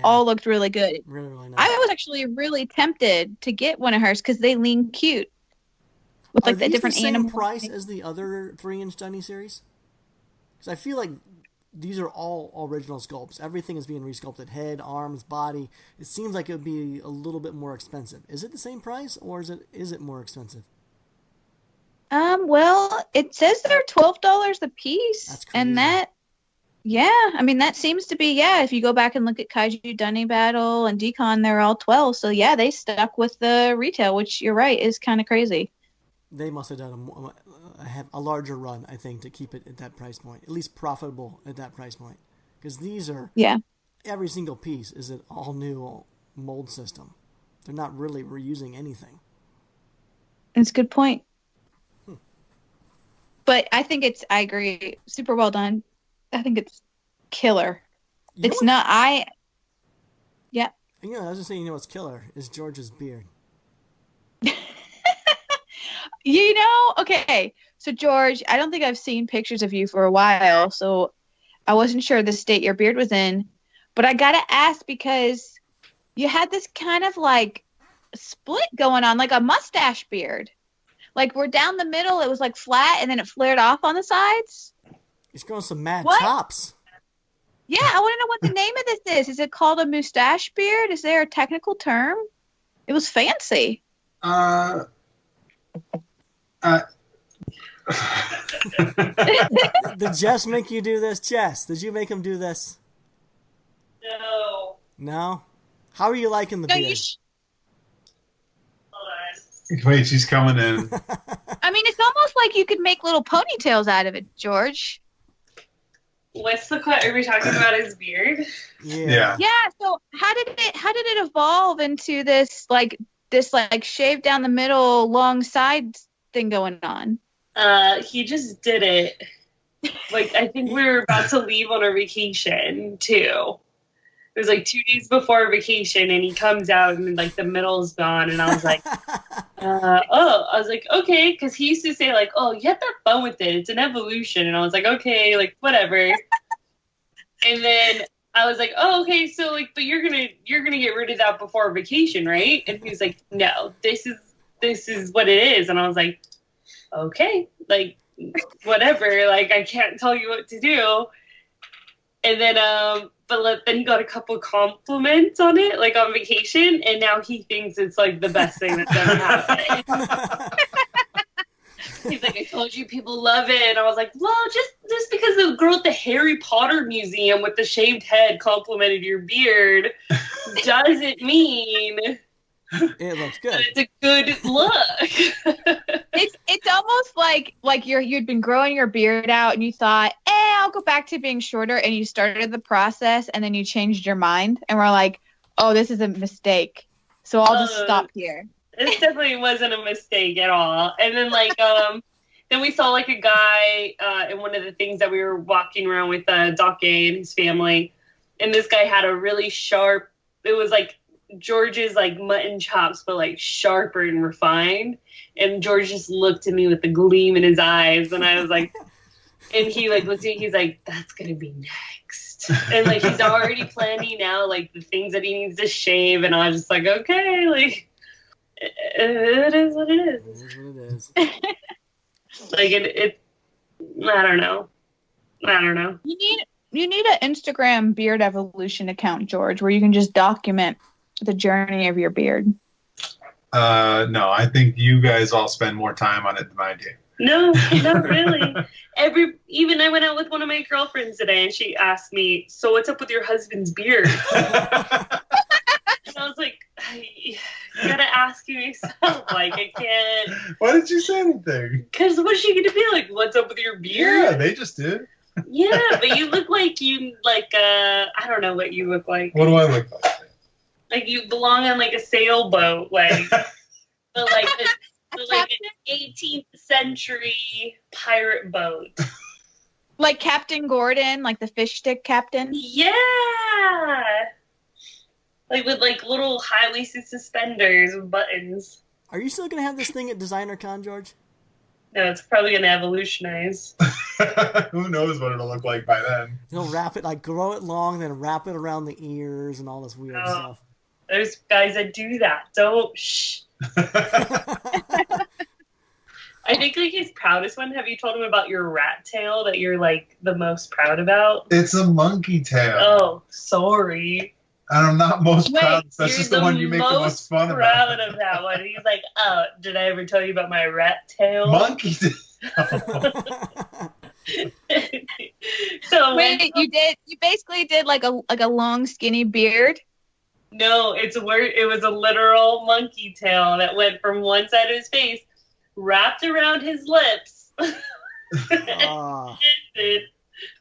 A: all looked really good.
B: Really, really nice.
A: I was actually really tempted to get one of hers because they lean cute. With
B: Are these the same price as the other 3-inch dunny series? Because I feel like these are all original sculpts. Everything is being resculpted. Head, arms, body. It seems like it would be a little bit more expensive. Is it the same price, or is it more expensive?
A: Well, it says they're $12 a piece.
B: That's crazy.
A: And that seems to be, if you go back and look at Kaiju Dunny Battle and Decon, they're all 12. So they stuck with the retail, which you're right, is kind of crazy.
B: They must have done a larger run, I think, to keep it at that price point, at least profitable at that price point. Because these are, every single piece is an all-new mold system. They're not really reusing anything.
A: That's a good point. But I think I agree, super well done. I think it's killer. I was
B: just saying, what's killer is George's beard.
A: Okay, so George, I don't think I've seen pictures of you for a while, so I wasn't sure the state your beard was in, but I gotta ask because you had this kind of like split going on, like a mustache beard. Like we're down the middle, it was like flat, and then it flared off on the sides.
B: He's growing some mad chops.
A: Yeah, I want to know what the name of this is. Is it called a mustache beard? Is there a technical term? It was fancy.
B: Did Jess make you do this? Jess, did you make him do this?
D: No.
B: No? How are you liking the beard?
D: Hold on.
C: Wait, she's coming in.
A: I mean, it's almost like you could make little ponytails out of it, George.
D: What's the question? Are we talking about his beard?
C: Yeah.
A: Yeah. So how did it evolve into this shaved down the middle, long sides thing going on?
D: He just did it. Like, I think we were about to leave on our vacation too. It was like 2 days before vacation, and he comes out and like the middle's gone, and I was like, okay, because he used to say like, oh, you have to have fun with it. It's an evolution, and I was like, okay, like whatever. And then I was like, oh, okay, so like, but you're gonna get rid of that before vacation, right? And he was like, no, this is what it is. And I was like, okay, like, whatever, like, I can't tell you what to do. And then, then he got a couple compliments on it, like on vacation, and now he thinks it's like the best thing that's ever happened. He's like, I told you people love it. And I was like, well, just because the girl at the Harry Potter museum with the shaved head complimented your beard doesn't mean
B: it looks good.
D: It's a good look.
A: It's almost like you'd been growing your beard out and you thought, I'll go back to being shorter, and you started the process and then you changed your mind and were like, oh, this is a mistake, so I'll just stop here.
D: It definitely wasn't a mistake at all. And then then we saw like a guy in one of the things that we were walking around with Doc A and his family, and this guy had a really sharp, it was like George's like mutton chops, but like sharper and refined. And George just looked at me with the gleam in his eyes, and I was like, and he like looked at me, he's like, that's gonna be next. And like he's already planning out like the things that he needs to shave, and I was just like, okay, like it is what it is.
B: It is what it is.
D: Like it I don't know.
A: You need an Instagram beard evolution account, George, where you can just document the journey of your beard.
C: No, I think you guys all spend more time on it than I do.
D: No, not really. Even I went out with one of my girlfriends today, and she asked me, so what's up with your husband's beard? And I was like, you gotta ask yourself. Like, I can't.
C: Why did you say anything?
D: Because what's she gonna be like? What's up with your beard?
C: Yeah, they just did.
D: Yeah, but you look like I don't know what you look like.
C: What do I look like?
D: Like you belong on like a sailboat, like, but like an 18th century pirate boat.
A: Like Captain Gordon, like the fish stick captain.
D: Yeah. Like with like little high-waisted suspenders with buttons.
B: Are you still going to have this thing at Designer Con, George?
D: No, it's probably going to evolutionize.
C: Who knows what it'll look like by then.
B: They'll wrap it, like grow it long, then wrap it around the ears and all this weird stuff.
D: There's guys that do that. Don't, shh. I think like his proudest one, have you told him about your rat tail that you're like the most proud about?
C: It's a monkey tail.
D: Oh, sorry.
C: And I'm not most proud. That's just the one you make the most fun about.
D: Proud of that one. He's like, oh, did I ever tell you about my rat tail?
C: Monkey tail.
D: So
A: wait, you basically did like a long skinny beard?
D: No, it was a literal monkey tail that went from one side of his face, wrapped around his lips,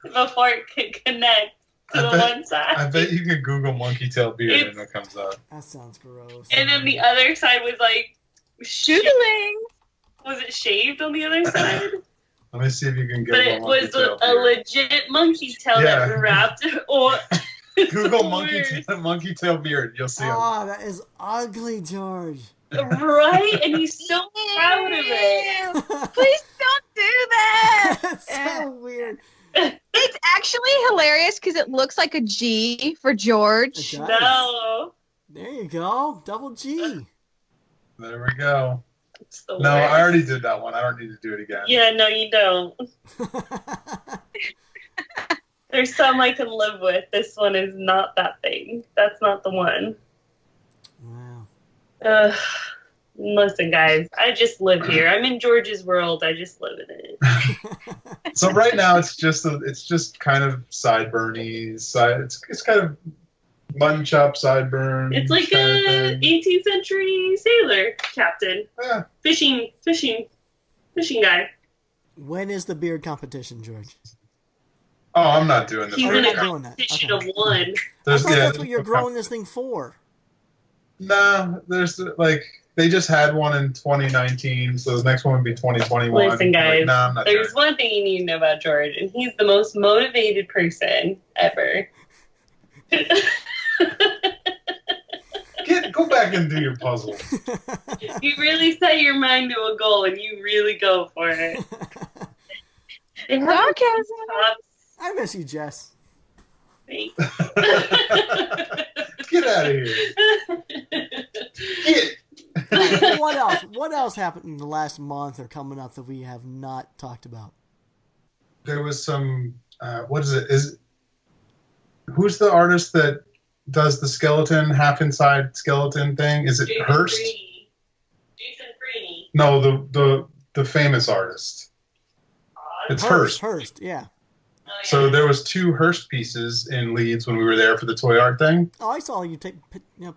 D: before it could connect to one side.
C: I bet you can Google monkey tail beard and it comes up.
B: That sounds gross.
D: And then the other side was like
A: shootling.
D: Was it shaved on the other side?
C: Let me see if you can get.
D: But it was a legit monkey tail that wrapped. Or
C: Google monkey tail beard. You'll see him.
B: Oh, that is ugly, George.
D: Right, and he's so proud of it.
A: Please don't do that.
B: That's so weird.
A: It's actually hilarious because it looks like a G for George.
D: No.
B: There you go. Double G.
C: There we go. No,
D: worst.
C: I already did that one. I don't need to do it again.
D: Yeah, no, you don't. There's some I can live with. This one is not that thing. That's not the one.
B: Wow.
D: Listen, guys, I just live here. I'm in George's world. I just live in it.
C: So right now it's just kind of sideburny. It's kind of mutton chop sideburn.
D: It's like a 18th century sailor captain.
C: Yeah.
D: Fishing guy.
B: When is the beard competition, George?
C: Oh, I'm not doing this.
D: He's in a
B: doing that.
D: competition
B: Okay.
D: of one.
B: I thought that's what you're growing this thing for.
C: No, there's like they just had one in 2019, so the next one would be 2021.
D: Listen, guys,
C: no, I'm not
D: there's one thing you need to know about George, and he's the most motivated person ever.
C: Go back and do your puzzle.
D: You really set your mind to a goal, and you really go for it.
A: Sarcasm.
B: I miss you, Jess.
D: me.
C: Get out of here. Get.
B: Right, what else? What else happened in the last month or coming up that we have not talked about?
C: There was some. What is it? Who's the artist that does the skeleton, half inside skeleton thing? Is it
D: Jason
C: Hearst?
D: Jason Freeney.
C: No, the famous artist. It's Hearst.
B: Hearst, yeah.
D: Oh, yeah.
C: So there was 2 Hearst pieces in Leeds when we were there for the toy art thing.
B: Oh, I saw you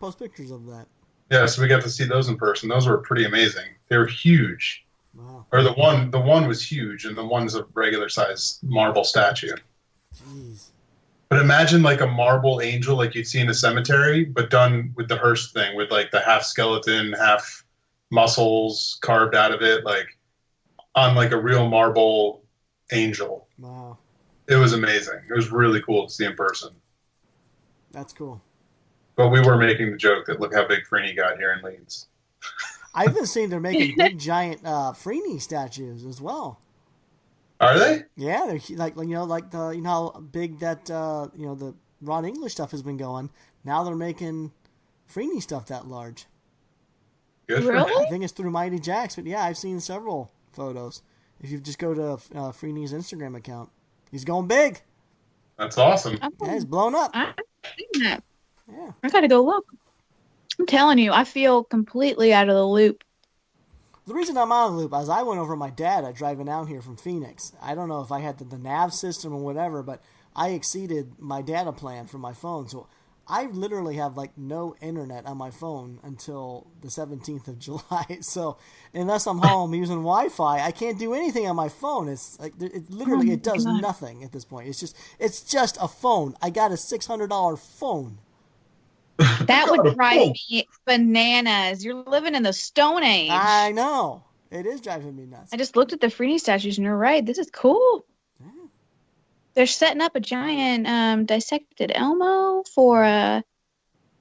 B: post pictures of that.
C: Yeah, so we got to see those in person. Those were pretty amazing. They were huge.
B: Wow.
C: Or the one was huge, and the one's a regular size marble statue.
B: Jeez.
C: But imagine like a marble angel like you'd see in a cemetery, but done with the Hearst thing, with like the half skeleton, half muscles carved out of it, like on like a real marble angel.
B: Wow.
C: It was amazing. It was really cool to see in person.
B: That's cool.
C: But we were making the joke that look how big Freeney got here in Leeds.
B: I've been seeing they're making big giant Freeney statues as well.
C: Are they?
B: Yeah, they're like the how big that the Ron English stuff has been going. Now they're making Freeney stuff that large.
C: Good for
A: Really?
C: them.
B: I think it's through Mighty Jacks, but yeah, I've seen several photos. If you just go to Freeney's Instagram account, he's going big.
C: That's awesome.
B: Yeah, he's blown up.
A: I've seen that.
B: Yeah.
A: I gotta go look. I'm telling you, I feel completely out of the loop.
B: The reason I'm out of the loop is I went over my data driving down here from Phoenix. I don't know if I had the nav system or whatever, but I exceeded my data plan for my phone. So I literally have like no internet on my phone until the 17th of July. So unless I'm home using Wi-Fi, I can't do anything on my phone. It's like it does nothing at this point. It's just a phone. I got a $600 phone.
A: That would drive me bananas. You're living in the Stone Age.
B: I know. It is driving me nuts.
A: I just looked at the Freeney statues and you're right. This is cool.
B: Yeah.
A: They're setting up a giant dissected Elmo for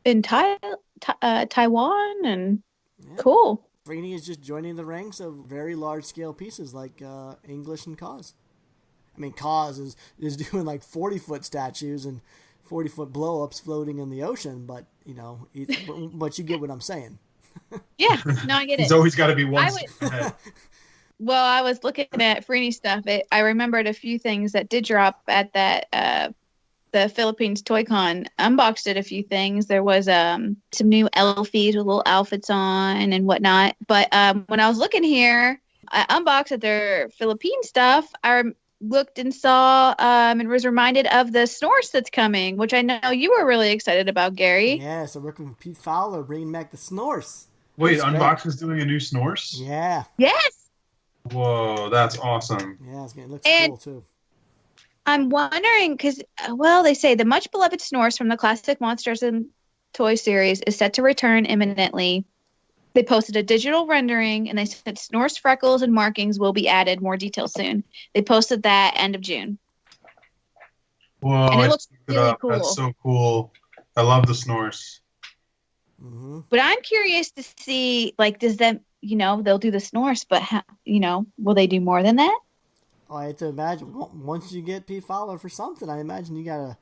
A: in Taiwan and cool.
B: Freeney is just joining the ranks of very large scale pieces like English and Cause. I mean, Cause is doing like 40-foot statues and 40-foot blow-ups floating in the ocean, but but you get what I'm saying.
A: Yeah, no, I get it.
C: He's always got to be one
A: I
C: step ahead.
A: Well, I was looking at Freeney stuff. I remembered a few things that did drop at that the Philippines Toy Con. Unboxed it a few things. There was some new Elfies with little outfits on and whatnot. But when I was looking here, I unboxed at their Philippine stuff. I looked and saw and was reminded of the Snorse that's coming, which I know you were really excited about, Gary.
B: Yeah, so working with Pete Fowler, bringing back the Snorse.
C: Wait,
B: That's
C: Unbox is doing a new Snorse?
B: Yeah.
A: Yes.
C: Whoa, that's awesome.
B: Yeah, it looks cool too.
A: I'm wondering because, they say the much beloved Snorse from the classic Monsters and Toy series is set to return imminently. They posted a digital rendering, and they said Snorse freckles and markings will be added. More details soon. They posted that end of June.
C: Whoa,
A: And it looks
C: looked it
A: really
C: up.
A: cool.
C: That's so cool. I love the Snorse.
B: Mm-hmm.
A: But I'm curious to see, like, does that, they'll do the Snorse, but, will they do more than that?
B: Oh, I have to imagine, once you get Pete Fowler for something, I imagine you got to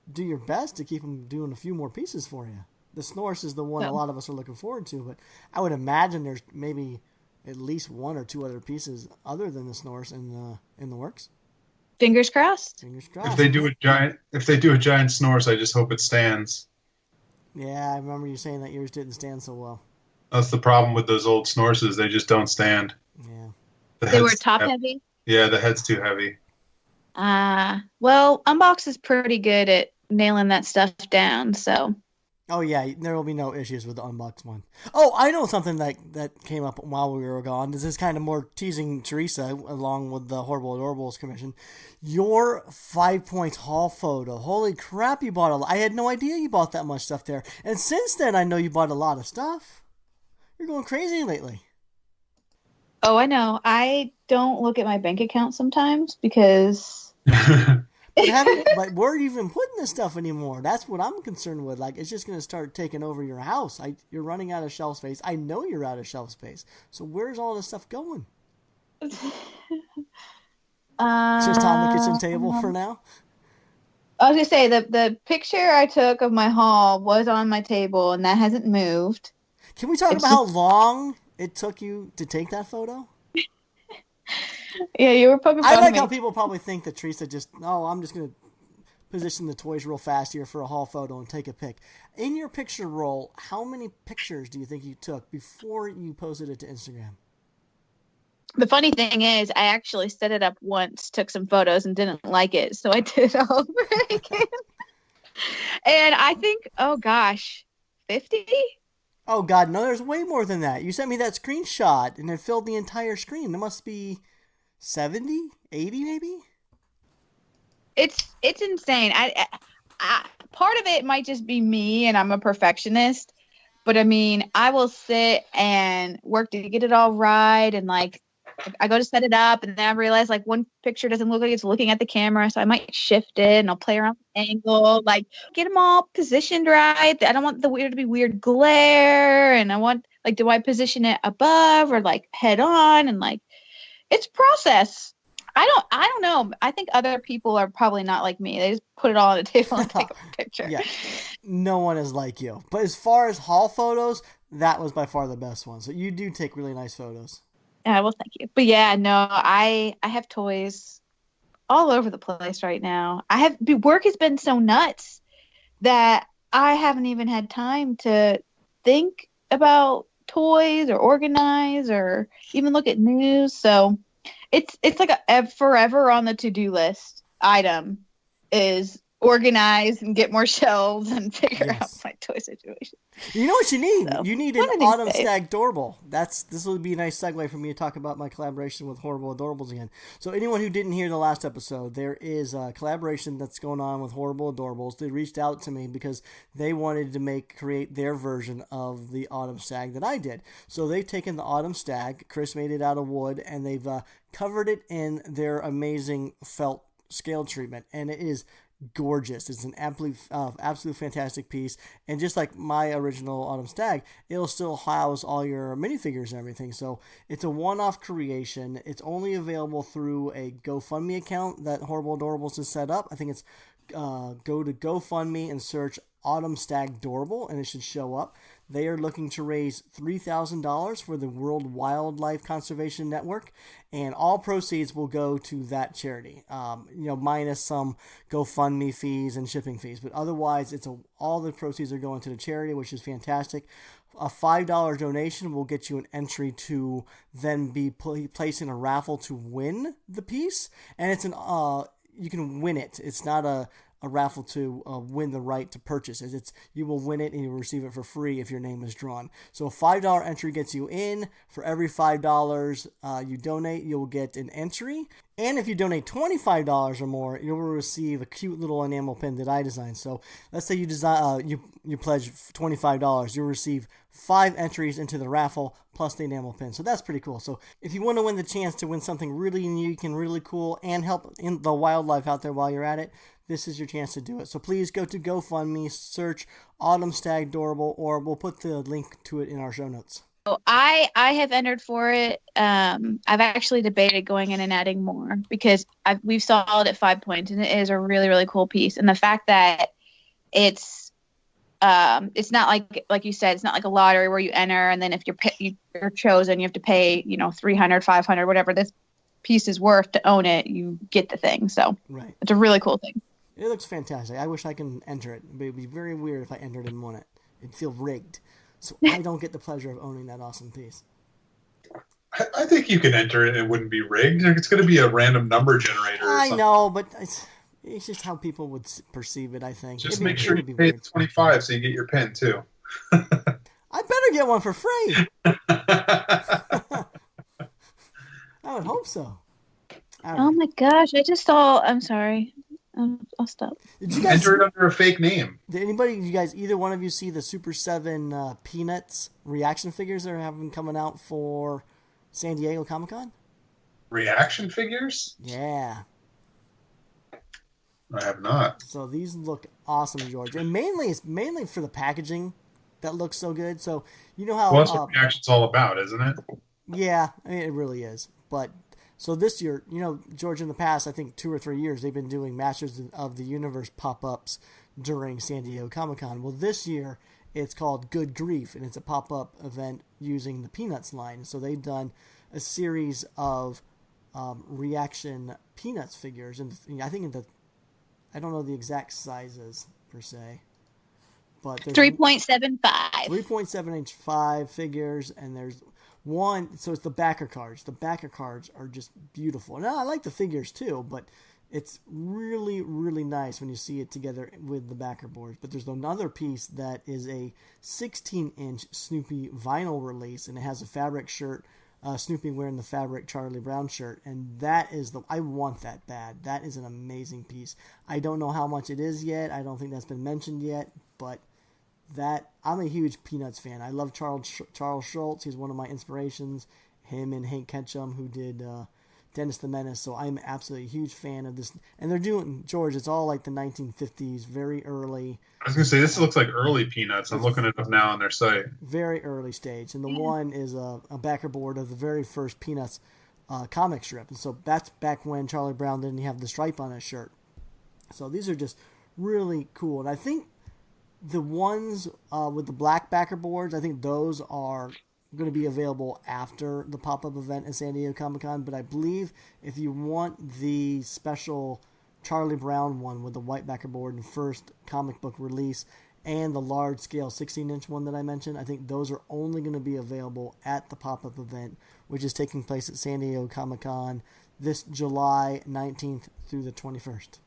B: do your best to keep him doing a few more pieces for you. The Snorse is the one a lot of us are looking forward to, but I would imagine there's maybe at least 1 or 2 other pieces other than the Snorse in the works.
A: Fingers crossed.
B: Fingers crossed.
C: If they do a giant Snorse, I just hope it stands.
B: Yeah, I remember you saying that yours didn't stand so well.
C: That's the problem with those old Snorses. They just don't stand.
B: Yeah.
A: They were top heavy?
C: Yeah, the head's too heavy.
A: Well, Unbox is pretty good at nailing that stuff down, so.
B: Oh, yeah, there will be no issues with the Unbox one. Oh, I know something that came up while we were gone. This is kind of more teasing Theresa along with the Horrible Adorables commission. Your 5 Points haul photo. Holy crap, you bought a lot. I had no idea you bought that much stuff there. And since then, I know you bought a lot of stuff. You're going crazy lately.
A: Oh, I know. I don't look at my bank account sometimes because...
B: But where are you even putting this stuff anymore? That's what I'm concerned with. Like, it's just going to start taking over your house. You're running out of shelf space. I know you're out of shelf space. So where's all this stuff going? It's just on the kitchen table for now?
A: I was gonna say the picture I took of my haul was on my table, and that hasn't moved.
B: Can we talk
A: It's
B: about
A: just
B: how long it took you to take that photo?
A: yeah, you were poking
B: I
A: fun of
B: like
A: me.
B: how people probably think that Theresa just, oh, I'm just going to position the toys real fast here for a haul photo and take a pic. In your picture roll, how many pictures do you think you took before you posted it to Instagram?
A: The funny thing is, I actually set it up once, took some photos, and didn't like it, so I did it all over again. And I think, oh gosh, 50?
B: Oh, God, no, there's way more than that. You sent me that screenshot, and it filled the entire screen. There must be 70, 80 maybe?
A: It's insane. I part of it might just be me, and I'm a perfectionist. But I mean, I will sit and work to get it all right, and like I go to set it up, and then I realize like one picture doesn't look like it's looking at the camera, so I might shift it, and I'll play around with the angle, like get them all positioned right. I don't want the weird to be weird glare, and I want like, do I position it above or like head on, and like it's process. I don't know. I think other people are probably not like me. They just put it all on the table and take a picture.
B: Yeah, no one is like you. But as far as haul photos, that was by far the best one. So you do take really nice photos.
A: Yeah, well, thank you. But yeah, no, I have toys all over the place right now. Work has been so nuts that I haven't even had time to think about toys or organize or even look at news. So it's like a forever on the to-do list item is organize and get more shelves and figure out
B: Yes.
A: my toy situation.
B: You know what you need?
A: So,
B: You need an
A: one of these
B: autumn
A: days.
B: stag doorbell. This would be a nice segue for me to talk about my collaboration with Horrible Adorables again. So anyone who didn't hear the last episode, there is a collaboration that's going on with Horrible Adorables. They reached out to me because they wanted to create their version of the autumn stag that I did. So they've taken the autumn stag, Chris made it out of wood, and they've covered it in their amazing felt scale treatment, and it is gorgeous. It's an absolute fantastic piece, and just like my original Autumn Stag, it'll still house all your minifigures and everything. So it's a one-off creation. It's only available through a GoFundMe account that Horrible Adorables has set up. I think it's go to GoFundMe and search Autumn Stag Dorable, and it should show up. They are looking to raise $3,000 for the World Wildlife Conservation Network, and all proceeds will go to that charity. Minus some GoFundMe fees and shipping fees, but otherwise, all the proceeds are going to the charity, which is fantastic. A $5 donation will get you an entry to then be placed in a raffle to win the piece, and you can win it. It's not a raffle to win the right to purchase it. You will win it and you'll receive it for free if your name is drawn. So a $5 entry gets you in. For every $5 you donate, you'll get an entry. And if you donate $25 or more, you'll receive a cute little enamel pin that I designed. So let's say you pledge $25, you'll receive 5 entries into the raffle plus the enamel pin. So that's pretty cool. So if you want to win the chance to win something really unique and really cool and help in the wildlife out there while you're at it, this is your chance to do it. So please go to GoFundMe, search Autumn Stag Dorable, or we'll put the link to it in our show notes.
A: So I have entered for it. I've actually debated going in and adding more because we've saw it at 5 points, and it is a really, really cool piece. And the fact that it's not like you said, it's not like a lottery where you enter and then if you're chosen, you have to pay, $300, $500, whatever this piece is worth to own it, you get the thing. So
B: right.
A: It's a really cool thing.
B: It looks fantastic. I wish I could enter it, but it'd be very weird if I entered and won it. It'd feel rigged. So I don't get the pleasure of owning that awesome piece.
C: I think you can enter it and it wouldn't be rigged. It's going to be a random number generator.
B: I know, but it's just how people would perceive it, I think.
C: Just make sure you pay $25 so you get your pin, too.
B: I better get one for free. I would hope so.
A: Oh my gosh, I just saw, I'm sorry. I'll stop.
C: Did you guys enter it under a fake name?
B: Did either one of you see the Super 7 Peanuts reaction figures they're having coming out for San Diego Comic-Con?
C: Reaction figures?
B: Yeah.
C: I have not.
B: So these look awesome, George. And it's mainly for the packaging that looks so good. So you know how...
C: Well, that's what reaction's all about, isn't it?
B: Yeah, I mean, it really is. But So this year, George, in the past, I think 2 or 3 years, they've been doing Masters of the Universe pop-ups during San Diego Comic-Con. Well, this year, it's called Good Grief, and it's a pop-up event using the Peanuts line. So they've done a series of reaction Peanuts figures, and I think I don't know the exact sizes per se, but there's
A: 3.75.
B: 3.7-inch 5 figures, and there's one. So it's the backer cards. The backer cards are just beautiful. Now I like the figures too, but it's really, really nice when you see it together with the backer boards. But there's another piece that is a 16-inch Snoopy vinyl release, and it has a fabric shirt. Snoopy wearing the fabric Charlie Brown shirt, and that is I want that bad. That is an amazing piece. I don't know how much it is yet. I don't think that's been mentioned yet, but I'm a huge Peanuts fan. I love Charles Schultz. He's one of my inspirations. Him and Hank Ketchum, who did Dennis the Menace. So I'm absolutely a huge fan of this. And they're doing, George, it's all like the 1950s, very early.
C: I was going to say, this looks like early Peanuts. I'm looking it up now on their site.
B: Very early stage. And the one is a backer board of the very first Peanuts comic strip. And so that's back when Charlie Brown didn't have the stripe on his shirt. So these are just really cool. And I think the ones with the black backer boards, I think those are going to be available after the pop-up event at San Diego Comic-Con. But I believe if you want the special Charlie Brown one with the white backer board and first comic book release and the large-scale 16-inch one that I mentioned, I think those are only going to be available at the pop-up event, which is taking place at San Diego Comic-Con this July 19th through the 21st.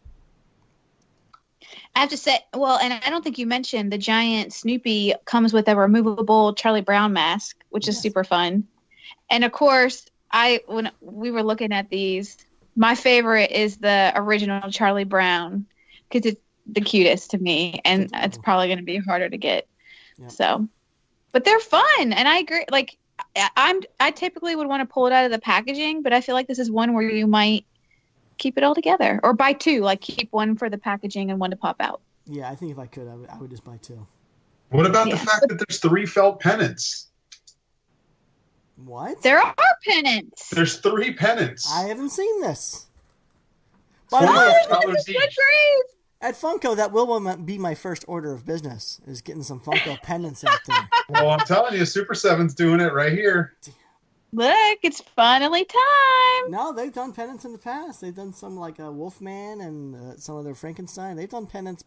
A: I have to say, well, and I don't think you mentioned the giant Snoopy comes with a removable Charlie Brown mask, which is super fun. And of course, when we were looking at these, my favorite is the original Charlie Brown because it's the cutest to me, and it's probably going to be harder to get. Yep. So, but they're fun, and I agree. Like, I typically would want to pull it out of the packaging, but I feel like this is one where you might keep it all together or buy two, like keep one for the packaging and one to pop out.
B: Yeah, I think if I could, I would just buy two.
C: What about the fact that there's 3 felt pennants?
B: What?
A: There are pennants.
C: There's 3 pennants.
B: I haven't seen this.
C: By the way,
B: at Funko, that will be my first order of business, is getting some Funko pendants out there.
C: Well, I'm telling you, Super 7's doing it right here.
A: Look, it's finally time.
B: No, they've done pendants in the past. They've done some like a Wolfman and some of their Frankenstein. They've done pendants,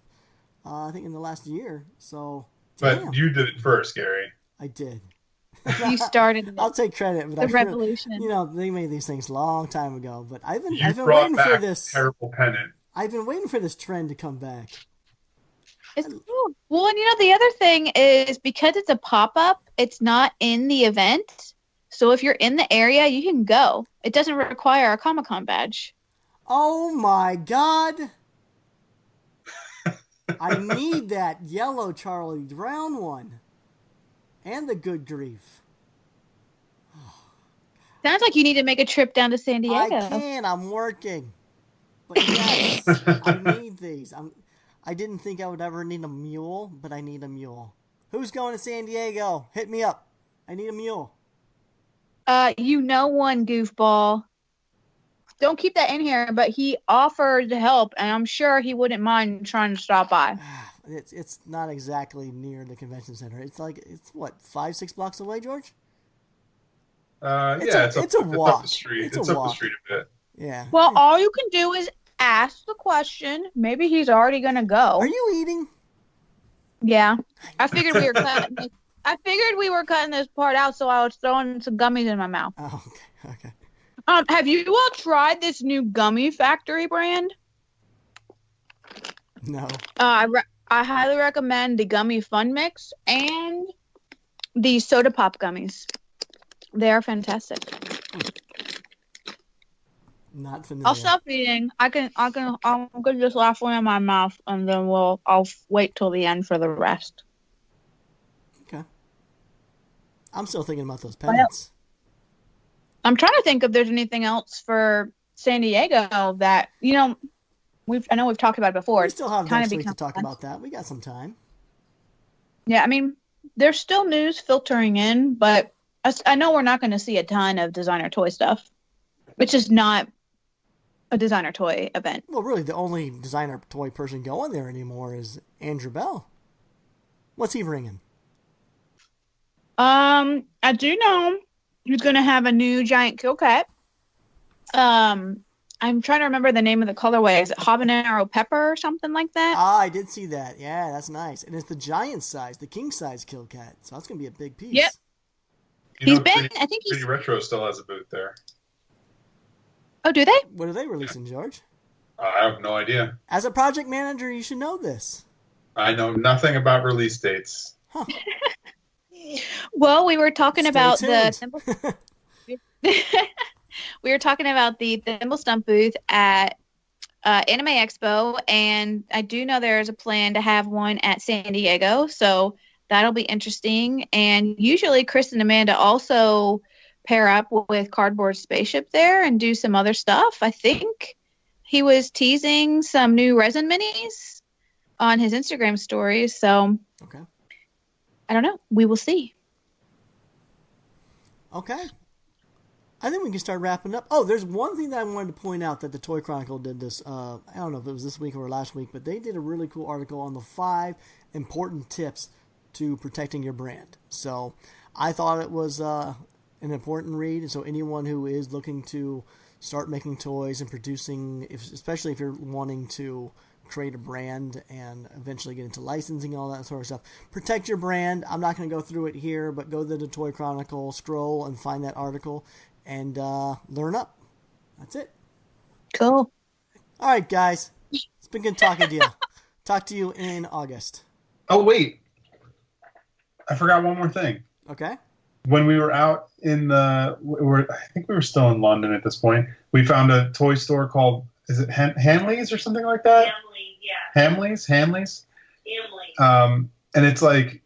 B: I think, in the last year. So,
C: but you did it first, Gary.
B: I did.
A: You started.
B: I'll take credit, but
A: revolution.
B: They made these things a long time ago. But I've been
C: brought
B: waiting
C: back
B: for this
C: terrible pennant.
B: I've been waiting for this trend to come back.
A: It's cool. Well, and the other thing is because it's a pop-up, it's not in the event. So if you're in the area, you can go. It doesn't require a Comic-Con badge.
B: Oh my God. I need that yellow Charlie Brown one. And the Good Grief.
A: Sounds like you need to make a trip down to San Diego.
B: I can. I'm working. But yes, I need these. I didn't think I would ever need a mule, but I need a mule. Who's going to San Diego? Hit me up. I need a mule.
A: One goofball. Don't keep that in here, but he offered to help, and I'm sure he wouldn't mind trying to stop by.
B: It's not exactly near the convention center. It's what, 5-6 blocks away, George?
C: It's a walk. It's up the street.
B: It's
C: up the street a bit.
B: Yeah.
A: Well, all you can do is ask the question. Maybe he's already gonna go.
B: Are you eating?
A: Yeah. I figured we were cutting this part out, so I was throwing some gummies in my mouth.
B: Oh, okay.
A: Have you all tried this new Gummy Factory brand?
B: No.
A: I highly recommend the Gummy Fun Mix and the Soda Pop gummies. They are fantastic.
B: Not familiar.
A: I'll stop eating. I'm gonna just laugh one in my mouth, and then I'll wait till the end for the rest.
B: Okay. I'm still thinking about those pennants.
A: I'm trying to think if there's anything else for San Diego that I know we've talked about it before.
B: We still have next week to talk about that. We got some time.
A: Yeah, I mean, there's still news filtering in, but I know we're not going to see a ton of designer toy stuff. which is not a designer toy event.
B: Well, really, the only designer toy person going there anymore is Andrew Bell. What's he bringing?
A: I do know he's going to have a new giant kill cat. I'm trying to remember the name of the colorway. Is it habanero pepper or something like that?
B: Ah, I did see that. Yeah, that's nice. And it's the giant size, the king size kill cat. So that's going to be a big piece.
A: Yep. I think he's...
C: Pretty Retro still has a booth there.
A: Oh, do they?
B: What are they releasing, George?
C: I have no idea.
B: As a project manager, you should know this.
C: I know nothing about release dates.
B: Huh.
A: Well, we were talking about
B: tuned.
A: we were talking about the Thimble Stump booth at Anime Expo, and I do know there's a plan to have one at San Diego, so that'll be interesting. And usually Chris and Amanda also pair up with Cardboard Spaceship there and do some other stuff. I think he was teasing some new resin minis on his Instagram stories, so
B: okay.
A: I don't know. We will see.
B: Okay. I think we can start wrapping up. Oh, there's one thing that I wanted to point out that the Toy Chronicle did this. I don't know if it was this week or last week, but they did a really cool article on the 5 important tips to protecting your brand. So I thought it was an important read. And so anyone who is looking to start making toys and producing, especially if you're wanting to create a brand and eventually get into licensing and all that sort of stuff, protect your brand. I'm not going to go through it here, but go to the Toy Chronicle, scroll and find that article and learn up. That's it.
A: Cool.
B: All right, guys. It's been good talking to you. Talk to you in August.
C: Oh, wait. I forgot one more thing.
B: Okay.
C: When we were out in I think we were still in London at this point, we found a toy store called, is it Hamleys or something like that? Hamleys. And it's like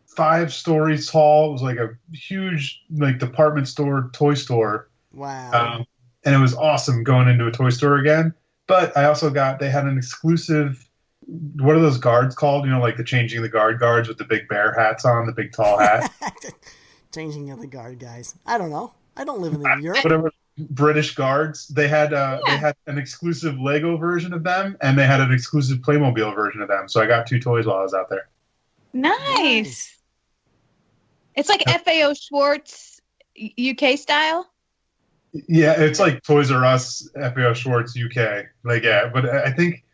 C: 5 stories tall. It was like a huge like department store, toy store.
B: Wow.
C: And it was awesome going into a toy store again. But I also they had an exclusive, what are those guards called? You know, like the changing the guards with the big bear hats on, the big tall hat.
B: Changing of the guard guys. I don't know. I don't live in Europe.
C: Whatever. British guards. They had an exclusive Lego version of them, and they had an exclusive Playmobil version of them. So I got 2 toys while I was out there.
A: Nice. It's like FAO Schwartz UK style.
C: Yeah, it's like Toys R Us, FAO Schwartz UK. Like, yeah, but I think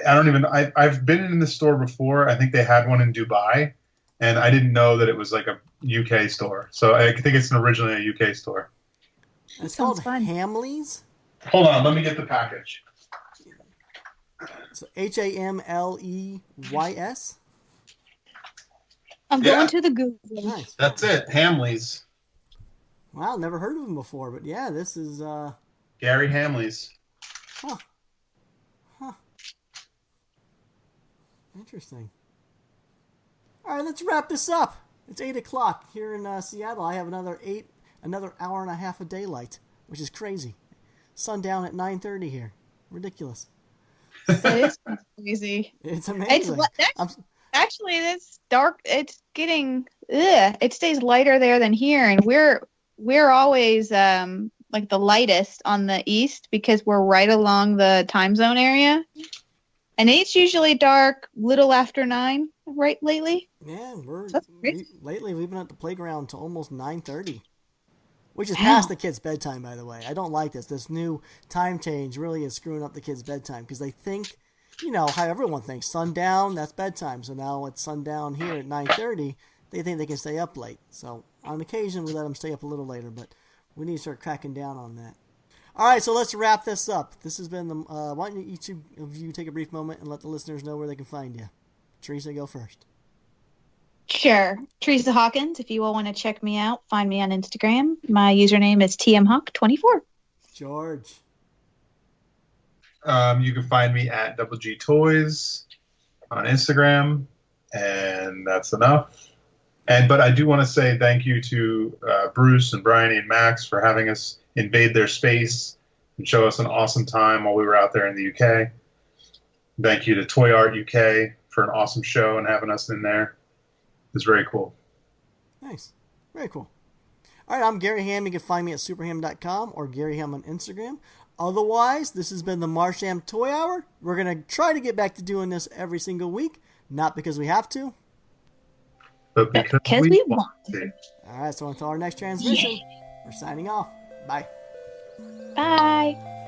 C: I've been in the store before. I think they had one in Dubai, and I didn't know that it was like a UK store. So I think it's originally a UK store.
B: It's called Hamleys.
C: Hold on, let me get the package.
B: So HAMLEYS.
A: I'm going to the Google.
B: Nice.
C: That's it, Hamleys.
B: Wow, never heard of him before, but yeah, this is
C: Gary Hamleys.
B: Huh. Interesting. All right, let's wrap this up. It's 8:00 here in Seattle. I have another hour and a half of daylight, which is crazy. Sundown at 9:30 here. Ridiculous.
A: It is crazy.
B: It's amazing.
A: Actually, it's dark. It's getting. It stays lighter there than here, and we're always like the lightest on the east because we're right along the time zone area, and it's usually dark little after 9. Right lately.
B: Yeah, lately we've been at the playground till almost 9:30. Which is past the kids' bedtime, by the way. I don't like this. This new time change really is screwing up the kids' bedtime because they think, you know, how everyone thinks, sundown, that's bedtime. So now it's sundown here at 9:30. They think they can stay up late. So on occasion, we let them stay up a little later, but we need to start cracking down on that. All right, so let's wrap this up. This has been why don't each of you take a brief moment and let the listeners know where they can find you. Theresa, go first.
A: Sure. Theresa Hawkins, if you all want to check me out, find me on Instagram. My username is tmhawk24.
B: George.
C: You can find me at Double G Toys on Instagram, and that's enough. But I do want to say thank you to Bruce and Brian and Max for having us invade their space and show us an awesome time while we were out there in the UK. Thank you to Toy Art UK for an awesome show and having us in there. It's very cool.
B: Nice. Very cool. All right, I'm Gary Ham. You can find me at superham.com or Gary Ham on Instagram. Otherwise, this has been the Marsham Toy Hour. We're going to try to get back to doing this every single week. Not because we have to,
C: but because we want to.
B: All right, so until our next transmission, we're signing off. Bye.
A: Bye.